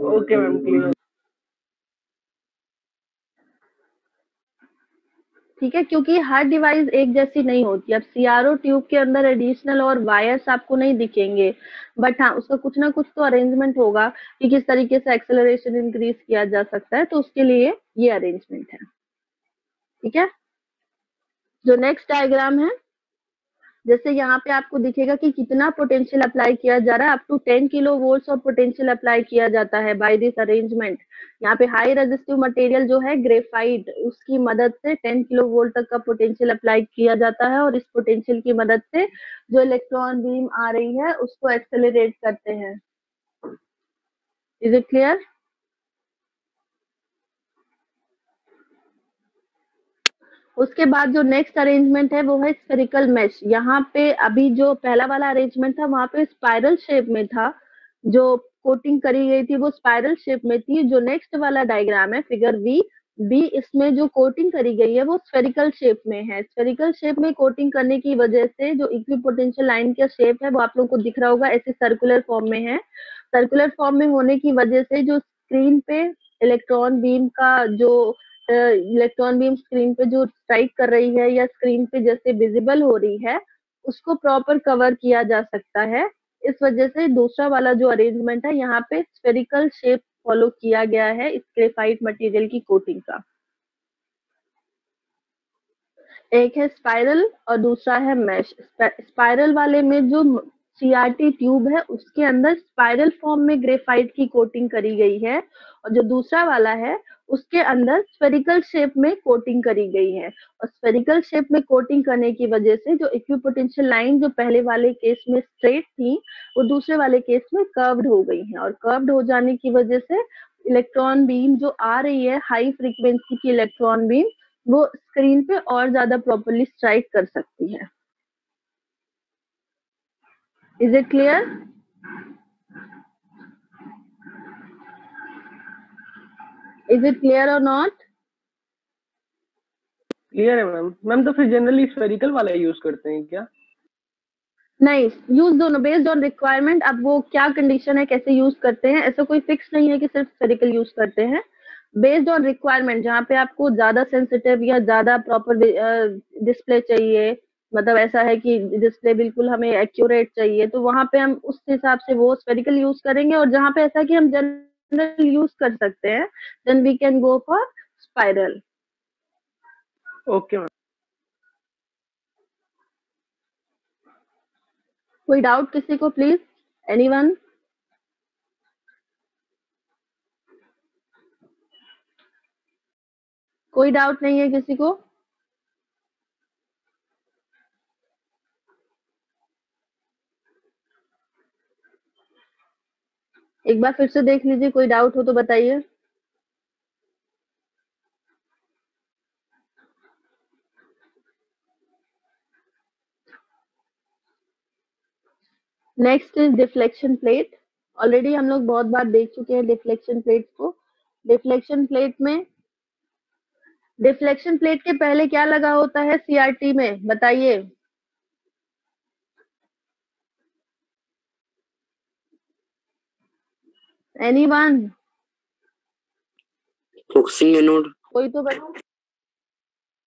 ओके मैम, ठीक है, क्योंकि हर डिवाइस एक जैसी नहीं होती। अब सीआरओ ट्यूब के अंदर एडिशनल और वायर्स आपको नहीं दिखेंगे, बट हाँ उसका कुछ ना कुछ तो अरेंजमेंट होगा कि किस तरीके से एक्सेलरेशन इंक्रीज किया जा सकता है, तो उसके लिए ये अरेंजमेंट है। ठीक है, जो नेक्स्ट डायग्राम है, जैसे यहाँ पे आपको दिखेगा कि कितना पोटेंशियल अप्लाई किया जा रहा है, अप टू 10 किलो वोल्ट्स और पोटेंशियल अप्लाई किया जाता है बाय दिस अरेंजमेंट। यहाँ पे हाई रेजिस्टिव मटेरियल जो है ग्रेफाइट, उसकी मदद से 10 किलो वोल्ट तक का पोटेंशियल अप्लाई किया जाता है और इस पोटेंशियल की मदद से जो इलेक्ट्रॉन बीम आ रही है उसको एक्सेलरेट करते हैं। Is it clear? उसके बाद जो नेक्स्ट अरेंजमेंट है वो है स्फेरिकल मेश। यहाँ पे अभी जो पहला वाला अरेंजमेंट था वहां पे स्पाइरल शेप में था, जो कोटिंग करी गई थी वो स्पाइरल शेप में थी। जो नेक्स्ट वाला डायग्राम है फिगर बी, इसमें जो कोटिंग करी गई है वो स्फेरिकल शेप में है। स्फेरिकल शेप में कोटिंग करने की वजह से जो इक्विपोटेंशियल लाइन का शेप है वो आप लोगों को दिख रहा होगा, ऐसे सर्कुलर फॉर्म में है। सर्कुलर फॉर्म में होने की वजह से जो स्क्रीन पे इलेक्ट्रॉन बीम का जो इलेक्ट्रॉन बीम स्क्रीन पे जो स्ट्राइक कर रही है या स्क्रीन पे जैसे विजिबल हो रही है उसको प्रॉपर कवर किया जा सकता है। इस वजह से दूसरा वाला जो अरेंजमेंट है यहाँ पे स्फेरिकल शेप फॉलो किया गया है इस ग्रेफाइट मटेरियल की कोटिंग का। एक है स्पाइरल और दूसरा है मैश। स्पाइरल वाले में जो सीआरटी ट्यूब है उसके अंदर स्पाइरल फॉर्म में ग्रेफाइट की कोटिंग करी गई है और जो दूसरा वाला है उसके अंदर स्फेरिकल शेप में कोटिंग करी गई है। और स्फेरिकल शेप में कोटिंग करने की वजह से जो इक्विपोटेंशियल लाइन जो पहले वाले केस में स्ट्रेट थी वो दूसरे वाले केस में कर्व्ड हो गई है और कर्व्ड हो जाने की वजह से इलेक्ट्रॉन बीम जो आ रही है हाई फ्रीक्वेंसी की इलेक्ट्रॉन बीम वो स्क्रीन पे और ज्यादा प्रॉपर्ली स्ट्राइक कर सकती है। Is it clear? Is it clear और नॉट? क्लियर है मैम। मैम तो फिर जनरली स्फेरिकल वाला यूज करते हैं क्या? नहीं, यूज दोनों, बेस्ड ऑन रिक्वायरमेंट। अब वो क्या कंडीशन है कैसे यूज करते हैं, ऐसा कोई फिक्स नहीं है कि सिर्फ स्फेरिकल यूज करते हैं। बेस्ड ऑन रिक्वायरमेंट, जहाँ पे आपको ज्यादा सेंसिटिव या ज्यादा प्रॉपर डिस्प्ले चाहिए, मतलब ऐसा है कि डिस्प्ले बिल्कुल हमें एक्यूरेट चाहिए, तो वहां पे हम उस हिसाब से वो स्फेरिकल यूज करेंगे। और जहाँ पे ऐसा कि हम जनरल यूज कर सकते हैं then we can go for spiral. Okay ma'am. कोई डाउट किसी को प्लीज? एनीवन? कोई डाउट नहीं है किसी को? एक बार फिर से देख लीजिए, कोई डाउट हो तो बताइए। Next is deflection plate. Already हम लोग बहुत बार देख चुके हैं डिफ्लेक्शन प्लेट को। डिफ्लेक्शन प्लेट के पहले क्या लगा होता है सीआरटी में, बताइए। एनीवन? Focusing anode. कोई तो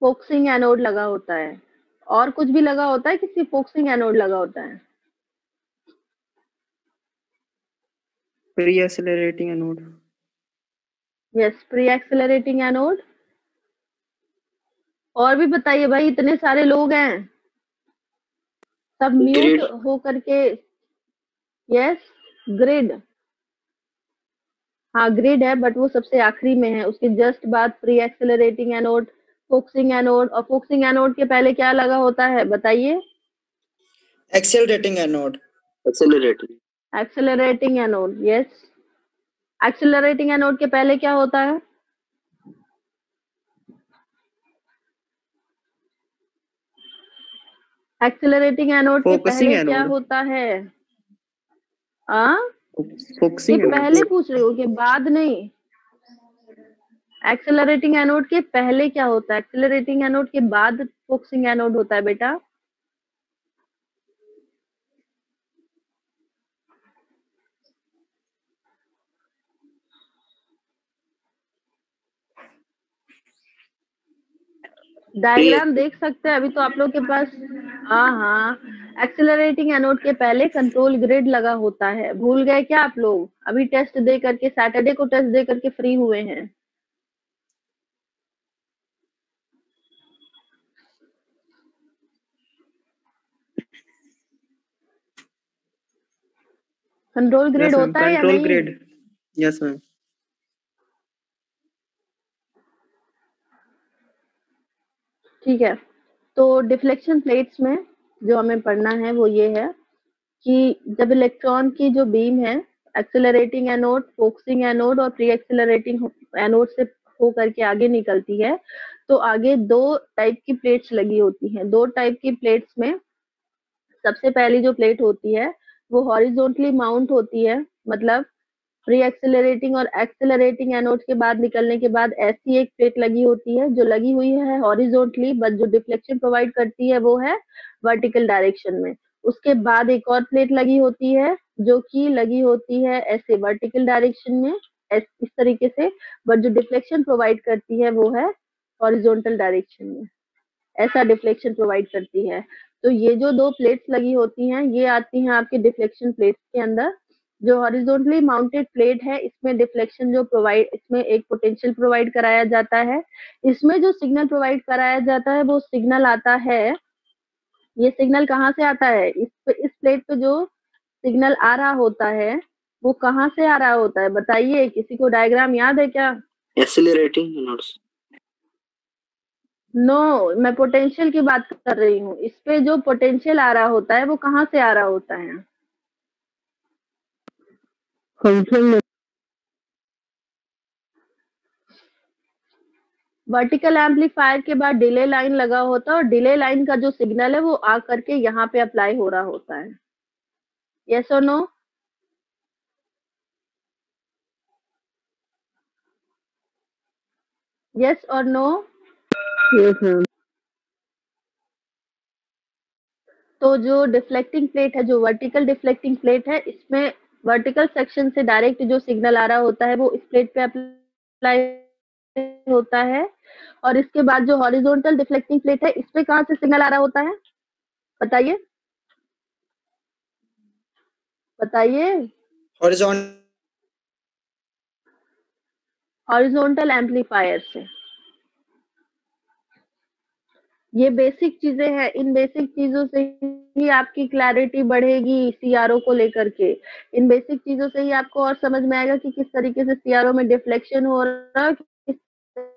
फोकसिंग एनोड लगा होता है। और कुछ भी लगा होता है कि सिर्फ फोकसिंग एनोड लगा होता है? Pre accelerating anode. Yes, pre accelerating anode. और भी बताइए भाई, इतने सारे लोग हैं। सब म्यूट हो करके, यस ग्रिड, हाँ ग्रिड है बट वो सबसे आखिरी में है, उसके जस्ट बाद pre accelerating anode, focusing anode, और फोकसिंग एनोड के पहले क्या लगा होता है बताइए? Accelerating anode. Accelerating anode, yes. Accelerating anode के पहले क्या होता है? एक्सेलरेटिंग एनोड के फोकसिंग पहले क्या एनोड। होता है? ये फोकसिंग पहले एनोड। पूछ रही हूँ कि बाद नहीं। एक्सेलरेटिंग एनोड के पहले क्या होता है? एक्सेलरेटिंग एनोड के बाद फोकसिंग एनोड होता है बेटा। डायग्राम देख सकते हैं अभी तो आप लोग के पास। हाँ, एक्सेलरेटिंग एनोड के पहले कंट्रोल ग्रिड लगा होता है। भूल गए क्या आप लोग? अभी टेस्ट दे करके, सैटरडे को टेस्ट दे करके फ्री हुए हैं। कंट्रोल ग्रिड होता है या कंट्रोल नहीं? Grid, yes ma'am. ठीक है, तो डिफ्लेक्शन प्लेट्स में जो हमें पढ़ना है वो ये है कि जब इलेक्ट्रॉन की जो बीम है एक्सेलरेटिंग एनोड, फोकसिंग एनोड और प्री एक्सेलरेटिंग एनोड से हो करके आगे निकलती है, तो आगे दो टाइप की प्लेट्स लगी होती हैं। दो टाइप की प्लेट्स में सबसे पहली जो प्लेट होती है वो हॉरिजॉन्टली माउंट होती है, मतलब प्री एक्सेलरेटिंग और एक्सेलरेटिंग एनोड के बाद निकलने के बाद ऐसी एक प्लेट लगी होती है जो लगी हुई है हॉरिजॉन्टली, बट जो डिफ्लेक्शन प्रोवाइड करती है वो है वर्टिकल डायरेक्शन में। उसके बाद एक और प्लेट लगी होती है जो कि लगी होती है ऐसे वर्टिकल डायरेक्शन में, इस तरीके से, बट जो डिफ्लेक्शन प्रोवाइड करती है वो है हॉरिजॉन्टल डायरेक्शन में, ऐसा डिफ्लेक्शन प्रोवाइड करती है। तो ये जो दो प्लेट्स लगी होती हैं ये आती हैं आपके डिफ्लेक्शन प्लेट्स के अंदर। जो हॉरिजॉन्टली माउंटेड प्लेट है इसमें डिफ्लेक्शन जो प्रोवाइड, इसमें एक पोटेंशियल प्रोवाइड कराया जाता है। इसमें जो सिग्नल प्रोवाइड कराया जाता है वो सिग्नल आता है, ये सिग्नल कहाँ से आता है? इस प्लेट पे जो सिग्नल आ रहा होता है वो कहाँ से आ रहा होता है बताइए? किसी को डायग्राम याद है क्या? Accelerating anodes. नो, मैं पोटेंशियल की बात कर रही हूँ। इस पे जो पोटेंशियल आ रहा होता है वो कहाँ से आ रहा होता है? वर्टिकल एम्पलीफायर के बाद डिले लाइन लगा होता है और डिले लाइन का जो सिग्नल है वो आ करके यहाँ पे अप्लाई हो रहा होता है। यस और नो? यस और नो? Yes ma'am. तो जो डिफ्लेक्टिंग प्लेट है, जो वर्टिकल डिफ्लेक्टिंग प्लेट है, इसमें वर्टिकल सेक्शन से डायरेक्ट जो सिग्नल आ रहा होता है वो इस प्लेट पे अप्लाई होता है, और इसके बाद जो हॉरिजॉन्टल डिफ्लेक्टिंग प्लेट है इस पे कहाँ से सिग्नल आ रहा होता है बताइए? बताइए। हॉरिजॉन्टल एम्पलीफायर से। ये बेसिक चीजें हैं, इन बेसिक चीजों से ही आपकी क्लैरिटी बढ़ेगी सीआरओ को लेकर के। इन बेसिक चीजों से ही आपको और समझ में आएगा कि किस तरीके से सीआरओ में डिफ्लेक्शन हो रहा है, किस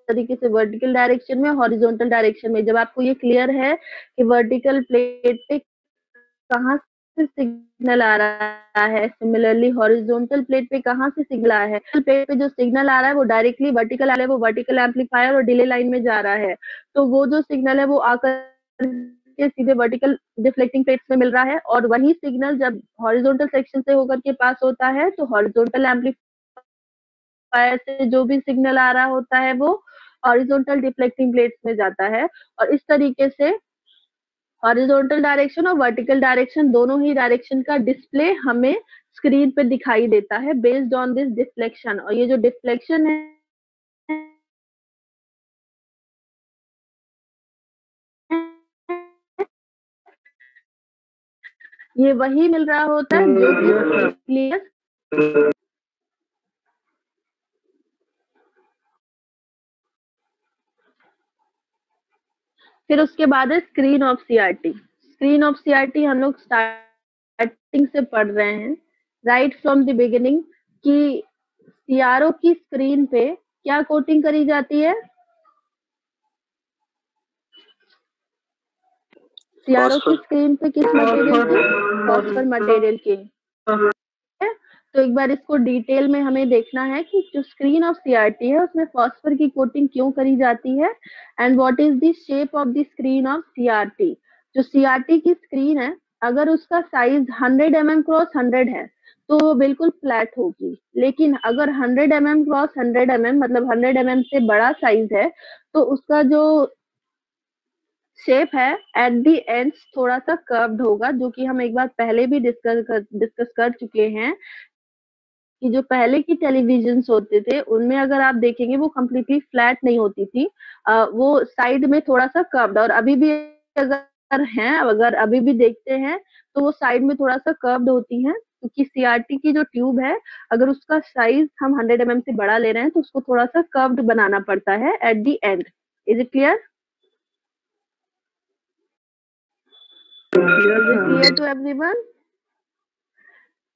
तरीके से वर्टिकल डायरेक्शन में, हॉरिजॉन्टल डायरेक्शन में। जब आपको ये क्लियर है कि वर्टिकल प्लेट पे कहाँ से सिग्नल आ रहा है, सिमिलरली हॉरिजॉन्टल प्लेट पे कहाँ से सिग्नल आ रहा है, प्लेट पे जो सिग्नल आ रहा है वो डायरेक्टली वर्टिकल आ रहा है, वो वर्टिकल एम्पलीफायर और डिले लाइन में जा रहा है, तो वो जो सिग्नल है वो आकर के सीधे वर्टिकल डिफ्लेक्टिंग प्लेट्स में मिल रहा है, और वही सिग्नल जब हॉरिजॉन्टल सेक्शन से होकर के पास होता है तो हॉरिजॉन्टल एम्पलीफायर से जो भी सिग्नल आ रहा होता है वो हॉरिजॉन्टल डिफ्लेक्टिंग प्लेट्स में जाता है। और इस तरीके से हॉरिजॉन्टल डायरेक्शन और वर्टिकल डायरेक्शन दोनों ही डायरेक्शन का डिस्प्ले हमें स्क्रीन पे दिखाई देता है बेस्ड ऑन दिस डिफ्लेक्शन। और ये जो डिफ्लेक्शन है ये वही मिल रहा होता है जो कि क्लियर। फिर उसके बाद है screen of CRT. Screen of CRT हम लोग स्टार्टिंग से पढ़ रहे हैं, राइट फ्रॉम द बिगिनिंग, कि सीआरओ की स्क्रीन पे क्या कोटिंग करी जाती है? सीआरओ की स्क्रीन पे किस मटेरियल की? फॉस्फर मटेरियल की। तो एक बार इसको डिटेल में हमें देखना है कि जो स्क्रीन ऑफ सीआरटी है उसमें फॉस्फर की कोटिंग क्यों करी जाती है, and what is the shape of the screen of CRT. जो सीआरटी की स्क्रीन है, अगर उसका साइज 100 mm क्रॉस 100 है तो वो बिल्कुल फ्लैट होगी, लेकिन अगर 100 mm क्रॉस 100 mm मतलब 100 mm से बड़ा साइज है तो उसका जो शेप है एट द एंड्स थोड़ा सा कर्व्ड होगा, जो कि हम एक बार पहले भी डिस्कस कर चुके हैं कि जो पहले की टेलीविजन्स होते थे उनमें अगर आप देखेंगे वो कम्प्लीटली फ्लैट नहीं होती थी, वो साइड में थोड़ा सा कर्व्ड, और अभी भी अगर अभी भी देखते हैं तो वो साइड में थोड़ा सा कर्व्ड होती हैं, क्योंकि सीआरटी की जो ट्यूब है अगर उसका साइज हम 100 mm से बड़ा ले रहे हैं तो उसको थोड़ा सा कर्व्ड बनाना पड़ता है at the end. Is it clear? Clear to everyone?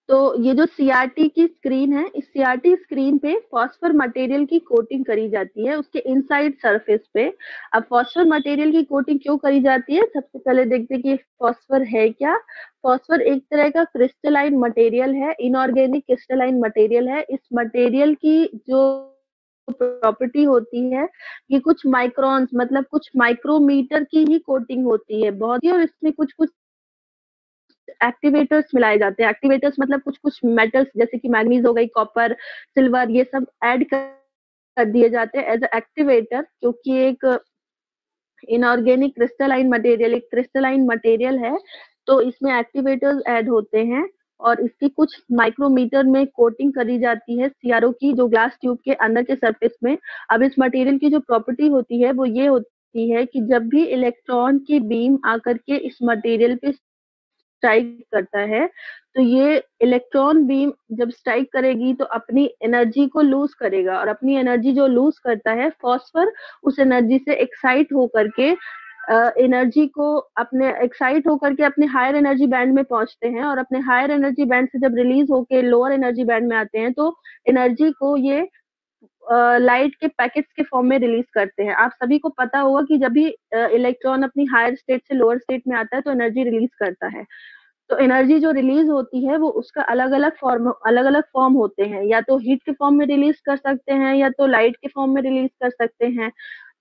तो ये जो सीआरटी की स्क्रीन है, इस सीआरटी स्क्रीन पे फॉस्फर मटेरियल की कोटिंग करी जाती है उसके इनसाइड सरफेस पे। अब फॉस्फर मटेरियल की कोटिंग क्यों करी जाती है, सबसे पहले देखते हैं कि फॉस्फर है क्या। फॉस्फर एक तरह का क्रिस्टलाइन मटेरियल है, इनऑर्गेनिक क्रिस्टलाइन मटेरियल है। इस मटेरियल की जो प्रॉपर्टी होती है कि कुछ माइक्रोन्स मतलब कुछ माइक्रोमीटर की ही कोटिंग होती है बहुत ही, और इसमें कुछ कुछ एक्टिवेटर्स मिलाए जाते हैं। एक्टिवेटर्स मतलब कुछ कुछ मेटल्स जैसे कि मैग्नीज हो गई, कॉपर, सिल्वर, ये सब ऐड कर दिए जाते हैं एज अ एक्टिवेटर, क्योंकि एक इनऑर्गेनिक क्रिस्टलाइन मटेरियल एक क्रिस्टलाइन मटेरियल है, तो इसमें एक्टिवेटर्स ऐड होते हैं और इसकी कुछ माइक्रोमीटर में कोटिंग करी जाती है सीआरओ की, जो ग्लास ट्यूब के अंदर के सरफेस में। अब इस मटेरियल की जो प्रॉपर्टी होती है वो ये होती है कि जब भी इलेक्ट्रॉन की बीम आकर के इस मटेरियल पे स्ट्राइक करता है तो ये इलेक्ट्रॉन बीम जब स्ट्राइक करेगी तो अपनी एनर्जी को लूज करेगा, और अपनी एनर्जी जो लूज करता है फॉस्फर उस एनर्जी से एक्साइट होकर के अपने हायर एनर्जी बैंड में पहुंचते हैं, और अपने हायर एनर्जी बैंड से जब रिलीज होके लोअर एनर्जी बैंड में आते हैं तो एनर्जी को ये लाइट के पैकेट्स के फॉर्म में रिलीज करते हैं। आप सभी को पता होगा कि जब भी इलेक्ट्रॉन अपनी हायर स्टेट से लोअर स्टेट में आता है तो एनर्जी रिलीज करता है। तो एनर्जी जो रिलीज होती है वो उसका अलग अलग फॉर्म होते हैं, या तो हीट के फॉर्म में रिलीज कर सकते हैं या तो लाइट के फॉर्म में रिलीज कर सकते हैं।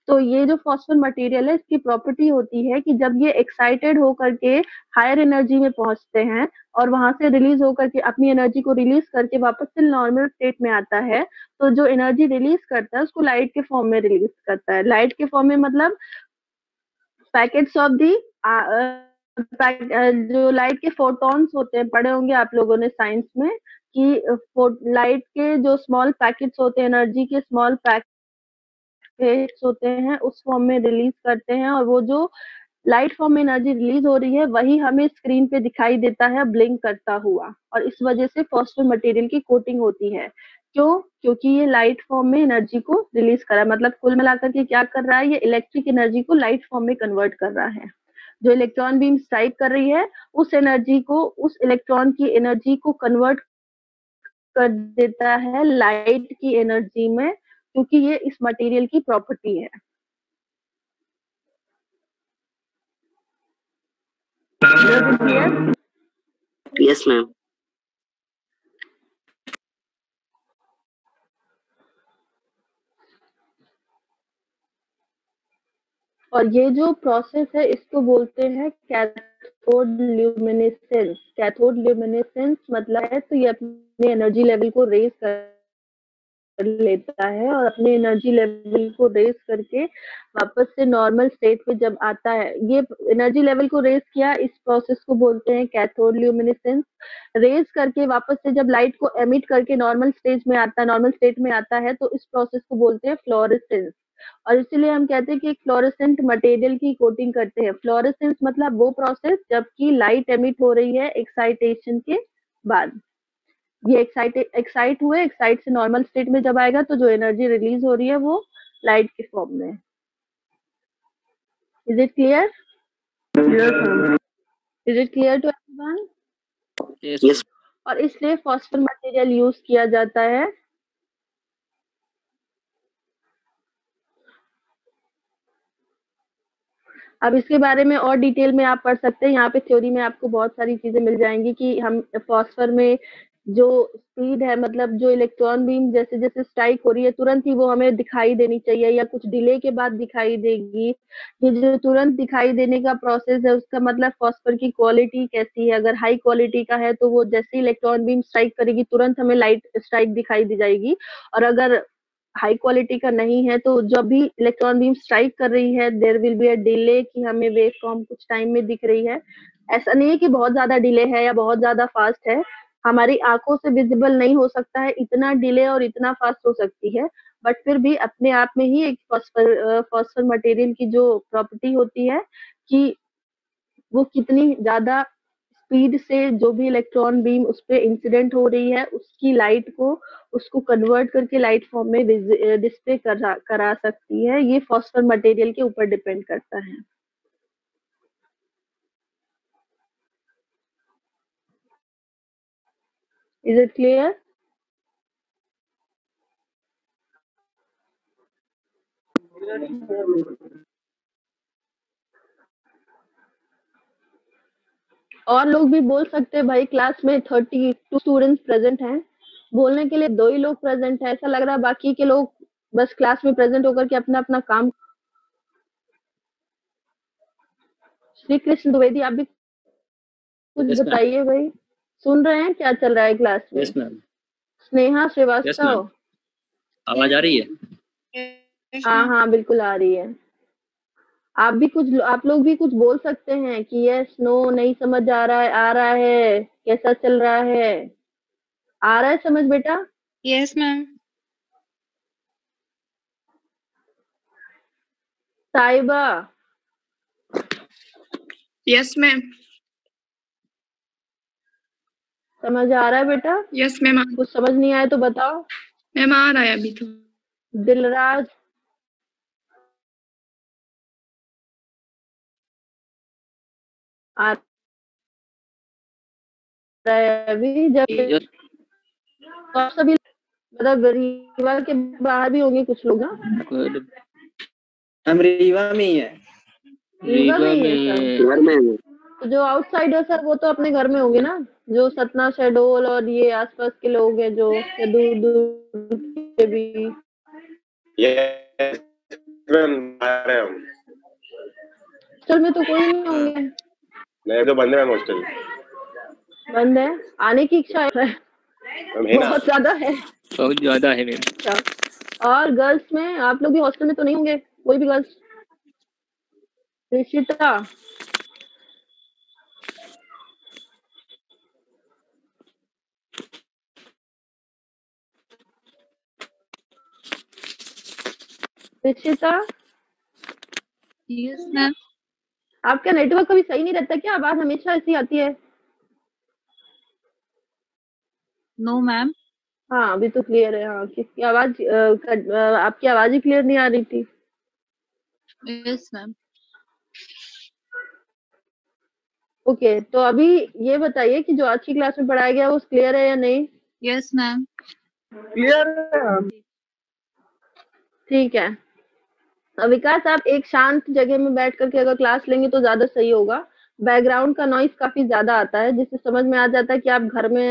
तो ये जो फॉस्फर मटेरियल है इसकी प्रॉपर्टी होती है कि जब ये एक्साइटेड होकर के हायर एनर्जी में पहुंचते हैं और वहां से रिलीज होकर के अपनी एनर्जी को रिलीज करके वापस से नॉर्मल स्टेट में आता है, तो जो एनर्जी रिलीज करता है उसको लाइट के फॉर्म में रिलीज करता है। लाइट के फॉर्म में मतलब पैकेट्स ऑफ दी जो लाइट के फोटॉन्स होते हैं, पढ़े होंगे आप लोगों ने साइंस में कि लाइट के जो स्मॉल पैकेट्स होते हैं, एनर्जी के स्मॉल पैकेट्स होते हैं, उस फॉर्म में रिलीज करते हैं, और वो जो लाइट फॉर्म में एनर्जी रिलीज हो रही है वही हमें स्क्रीन पे दिखाई देता है ब्लिंक करता हुआ, और इस वजह से फॉस्फर मटेरियल की कोटिंग होती है। क्यों? क्योंकि ये लाइट फॉर्म में एनर्जी को रिलीज कर रहा है, मतलब कुल मिलाकर के क्या कर रहा है, ये इलेक्ट्रिक एनर्जी को लाइट फॉर्म में कन्वर्ट कर रहा है। जो इलेक्ट्रॉन बीम स्ट्राइक कर रही है उस इलेक्ट्रॉन की एनर्जी को कन्वर्ट कर देता है लाइट की एनर्जी में, क्योंकि ये इस मटेरियल की प्रॉपर्टी है। Yes, ma'am. और ये जो प्रोसेस है इसको बोलते हैं कैथोड ल्यूमिनेसेंस। कैथोड ल्यूमिनेसेंस मतलब है तो ये अपने एनर्जी लेवल को रेज कर लेता है, और अपने एनर्जी लेवल को रेज करके वापस से नॉर्मल स्टेट पे जब आता है, ये एनर्जी लेवल को रेज किया, इस प्रोसेस को बोलते हैं कैथोड ल्यूमिनेसेंस। रेज करके वापस से जब लाइट को एमिट करके नॉर्मल स्टेट में आता है तो इस प्रोसेस को बोलते हैं फ्लोरेसेंस। और इसीलिए हम कहते हैं कि एक फ्लोरेसेंट मटेरियल की कोटिंग करते हैं। फ्लोरेसेंस मतलब वो प्रोसेस जबकि लाइट एमिट हो रही है एक्साइटेशन के बाद। ये एक्साइट से नॉर्मल स्टेट में जब आएगा तो जो एनर्जी रिलीज हो रही है वो लाइट के फॉर्म में। Is it clear? Is it clear to everyone? Yes. और इसलिए फॉस्फर मटेरियल यूज किया जाता है। अब इसके बारे में और डिटेल में आप पढ़ सकते हैं। यहाँ पे थ्योरी में आपको बहुत सारी चीजें मिल जाएंगी कि हम फॉस्फर में जो स्पीड है, मतलब जो इलेक्ट्रॉन बीम जैसे जैसे स्ट्राइक हो रही है तुरंत ही वो हमें दिखाई देनी चाहिए या कुछ डिले के बाद दिखाई देगी। ये जो तुरंत दिखाई देने का प्रोसेस है उसका मतलब फॉस्फर की क्वालिटी कैसी है। अगर हाई क्वालिटी का है तो वो जैसे ही इलेक्ट्रॉन बीम स्ट्राइक करेगी तुरंत हमें लाइट स्ट्राइक दिखाई दी जाएगी, और अगर हाई क्वालिटी का नहीं है तो जब भी इलेक्ट्रॉन बीम स्ट्राइक कर रही है there will be a delay कि हमें वेव फॉर्म कुछ टाइम में दिख रही है। ऐसा नहीं है कि बहुत ज्यादा डिले है या बहुत ज्यादा फास्ट है, हमारी आंखों से विजिबल नहीं हो सकता है, इतना डिले और इतना फास्ट हो सकती है, बट फिर भी अपने आप में ही एक फॉस्फर मटेरियल की जो प्रॉपर्टी होती है कि वो कितनी ज्यादा स्पीड से जो भी इलेक्ट्रॉन बीम उस पे इंसिडेंट हो रही है उसकी लाइट को उसको कन्वर्ट करके लाइट फॉर्म में डिस्प्ले करा सकती है। ये फॉस्फर मटेरियल के ऊपर डिपेंड करता है। Is it clear? और लोग भी बोल सकते हैं भाई, क्लास में 32 स्टूडेंट्स प्रेजेंट हैं, बोलने के लिए 2 ही लोग प्रेजेंट है, ऐसा लग रहा है बाकी के लोग बस क्लास में प्रेजेंट होकर के अपना अपना काम। श्री कृष्ण द्विवेदी आप भी कुछ Yes, ma'am. बताइए भाई, सुन रहे हैं क्या चल रहा है क्लास में? Yes, ma'am. Sneha Yes, Srivastava, ma'am. आवाज आ रही है? हाँ हाँ बिल्कुल आ रही है। आप लोग भी कुछ बोल सकते हैं कि यस नो, नहीं समझ आ रहा है, आ रहा है, कैसा चल रहा है, आ रहा है समझ बेटा? Yes, ma'am. साइबा Yes, ma'am. समझ आ रहा है बेटा? Yes, ma'am. कुछ समझ नहीं आया तो बताओ। मैम आ रहा है अभी तो। दिलराज आ रहा है अभी? जब Yes. और सभी मतलब रीवा के बाहर भी होंगे कुछ लोग ना? Good. हम रीवा में ही है। रीवा में रीवा ही है सब? में घर में तो जो आउटसाइडर सर वो तो अपने घर में होंगे ना, जो सतना शहडोल और ये आसपास के लोग हैं जो, या दूर दूर के भी। Yes, ma'am, आ रहे हैं हम। हॉस्टल में तो कोई नहीं होंगे, नहीं तो बंद है मैम हॉस्टल। बंद है, आने की इच्छा है मैम है ना? बहुत ज्यादा है। बहुत ज्यादा है मैम। अच्छा, और गर्ल्स में आप लोग भी हॉस्टल में तो नहीं होंगे कोई भी girls? Rishita Rishita Yes, ma'am. आपका नेटवर्क कभी सही नहीं रहता क्या? आवाज हमेशा ऐसी आती है। No, ma'am. हाँ अभी तो क्लियर है। हाँ किसकी आवाज आपकी आवाज ही क्लियर नहीं आ रही थी। Yes, ma'am. ओके तो अभी ये बताइए कि जो आज की क्लास में पढ़ाया गया वो क्लियर है या नहीं? Yes, ma'am. क्लियर है? ठीक है। विकास आप एक शांत जगह में बैठ करके अगर क्लास लेंगे तो ज्यादा सही होगा। बैकग्राउंड का नॉइज काफी ज्यादा आता है जिससे समझ में आ जाता है कि आप घर में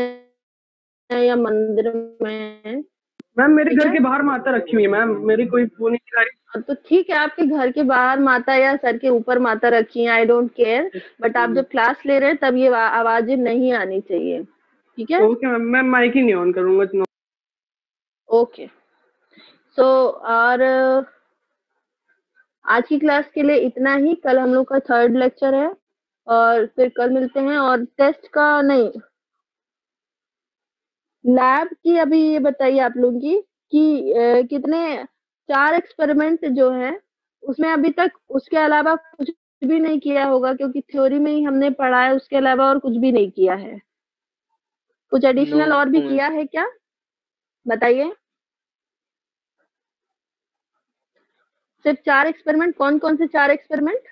हैं या मंदिर में हैं। मैम मेरे ठीक घर है? के बाहर माता रखी हुई है मैम, मेरी कोई वो नहीं दिखा रही। तो ठीक है, आपके घर के बाहर माता या सर के ऊपर माता रखी है, आई डोंट केयर, बट आप जब क्लास ले रहे हैं तब ये आवाजें नहीं आनी चाहिए। ठीक है? ओके मैम, मैं माइक ही नहीं ऑन करूंगा। ओके सो और आज की क्लास के लिए इतना ही। कल हम लोग का 3rd लेक्चर है और फिर कल मिलते हैं। और टेस्ट का नहीं, लैब की अभी ये बताइए आप लोग की कि कितने 4 एक्सपेरिमेंट जो है उसमें अभी तक उसके अलावा कुछ भी नहीं किया होगा, क्योंकि थ्योरी में ही हमने पढ़ा है, उसके अलावा और कुछ भी नहीं किया है। कुछ एडिशनल और भी किया है क्या बताइए? सिर्फ 4 एक्सपेरिमेंट? कौन कौन से 4 एक्सपेरिमेंट?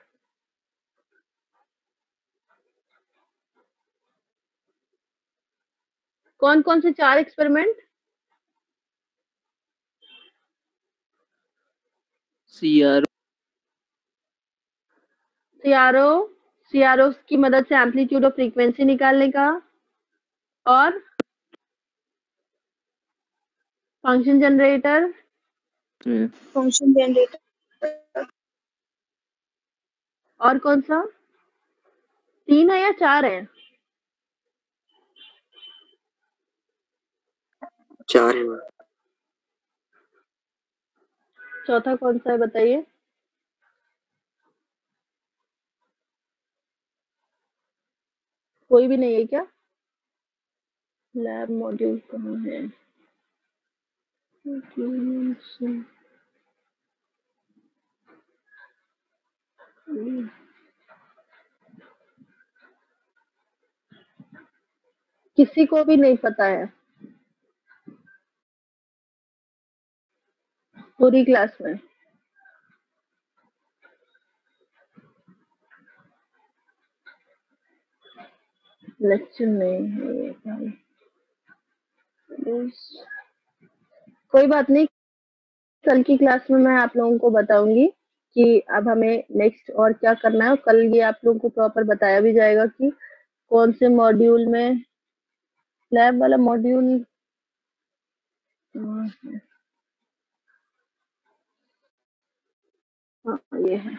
कौन कौन से 4 एक्सपेरिमेंट? सीआरओ की मदद से एम्पलीट्यूड और फ्रीक्वेंसी निकालने का, और फंक्शन जनरेटर, और कौन सा? 3 है या 4 है? 4 है मैम। चौथा कौन सा है बताइए? कोई भी नहीं है क्या? लैब मॉड्यूल कहाँ है? किसी को भी नहीं पता है पूरी क्लास में? लेक्चर नहीं है ये भाई। कोई बात नहीं, कल की क्लास में मैं आप लोगों को बताऊंगी कि अब हमें नेक्स्ट और क्या करना है, और कल ये आप लोगों को प्रॉपर बताया भी जाएगा कि कौन से मॉड्यूल में लैब वाला मॉड्यूल। हाँ ये है।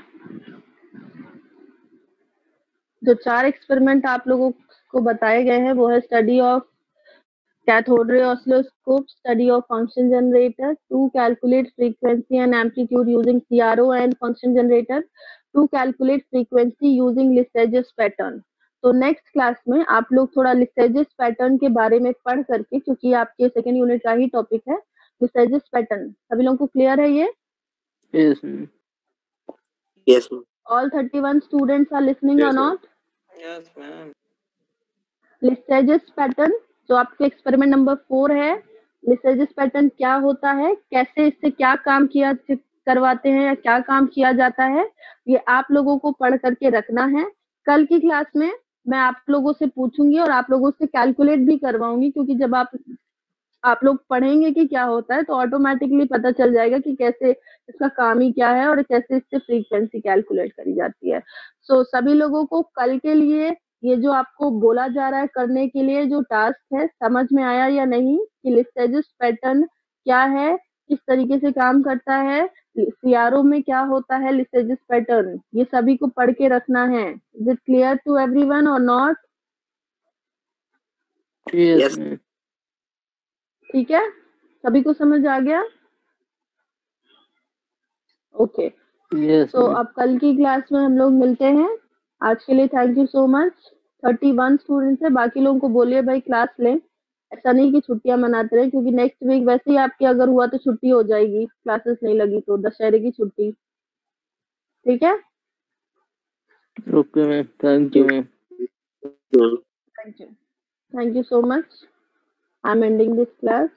जो 4 एक्सपेरिमेंट आप लोगों को बताए गए हैं वो है study of cathode ray oscilloscope, study of function generator, to calculate frequency and amplitude using CRO and function generator, to calculate frequency using Lissajous pattern। तो नेक्स्ट क्लास में आप लोग थोड़ा Lissajous पैटर्न के बारे में पढ़ करके, क्योंकि आपके सेकेंड यूनिट का ही टॉपिक है Lissajous पैटर्न, सभी लोगों को क्लियर है ये? Yes, Yes ma'am. All 31 students are listening or Yes, ma'am. not? Yes ma'am. Lissajous pattern जो आपके एक्सपेरिमेंट नंबर 4 है, Lissajous पैटर्न क्या होता है, कैसे इससे क्या काम किया करवाते हैं या क्या काम किया जाता है, ये आप लोगों को पढ़ करके रखना है। कल की क्लास में मैं आप लोगों से पूछूंगी और आप लोगों से कैलकुलेट भी करवाऊंगी, क्योंकि जब आप लोग पढ़ेंगे कि क्या होता है तो ऑटोमेटिकली पता चल जाएगा कि कैसे इसका काम ही क्या है और कैसे इससे फ्रीक्वेंसी कैलकुलेट करी जाती है। सो सभी लोगों को कल के लिए ये जो आपको बोला जा रहा है करने के लिए जो टास्क है, समझ में आया या नहीं कि Lissajous पैटर्न क्या है, किस तरीके से काम करता है, सीआरओ में क्या होता है Lissajous पैटर्न, ये सभी को पढ़ के रखना है। Is it clear to everyone और नॉट? yes, ठीक है, सभी को समझ आ गया? ओके, yes, तो अब कल की क्लास में हम लोग मिलते हैं। आज के लिए thank you so much. 31 students है, बाकी लोगों को बोलिए भाई क्लास लें, ऐसा नहीं कि छुट्टियां मनाते रहे, क्योंकि नेक्स्ट वीक वैसे ही आपकी अगर हुआ तो छुट्टी हो जाएगी, क्लासेस नहीं लगी तो दशहरे की छुट्टी। ठीक है, okay, ma'am. Thank you, ma'am. Ma'am. Thank you so much. I am ending this class.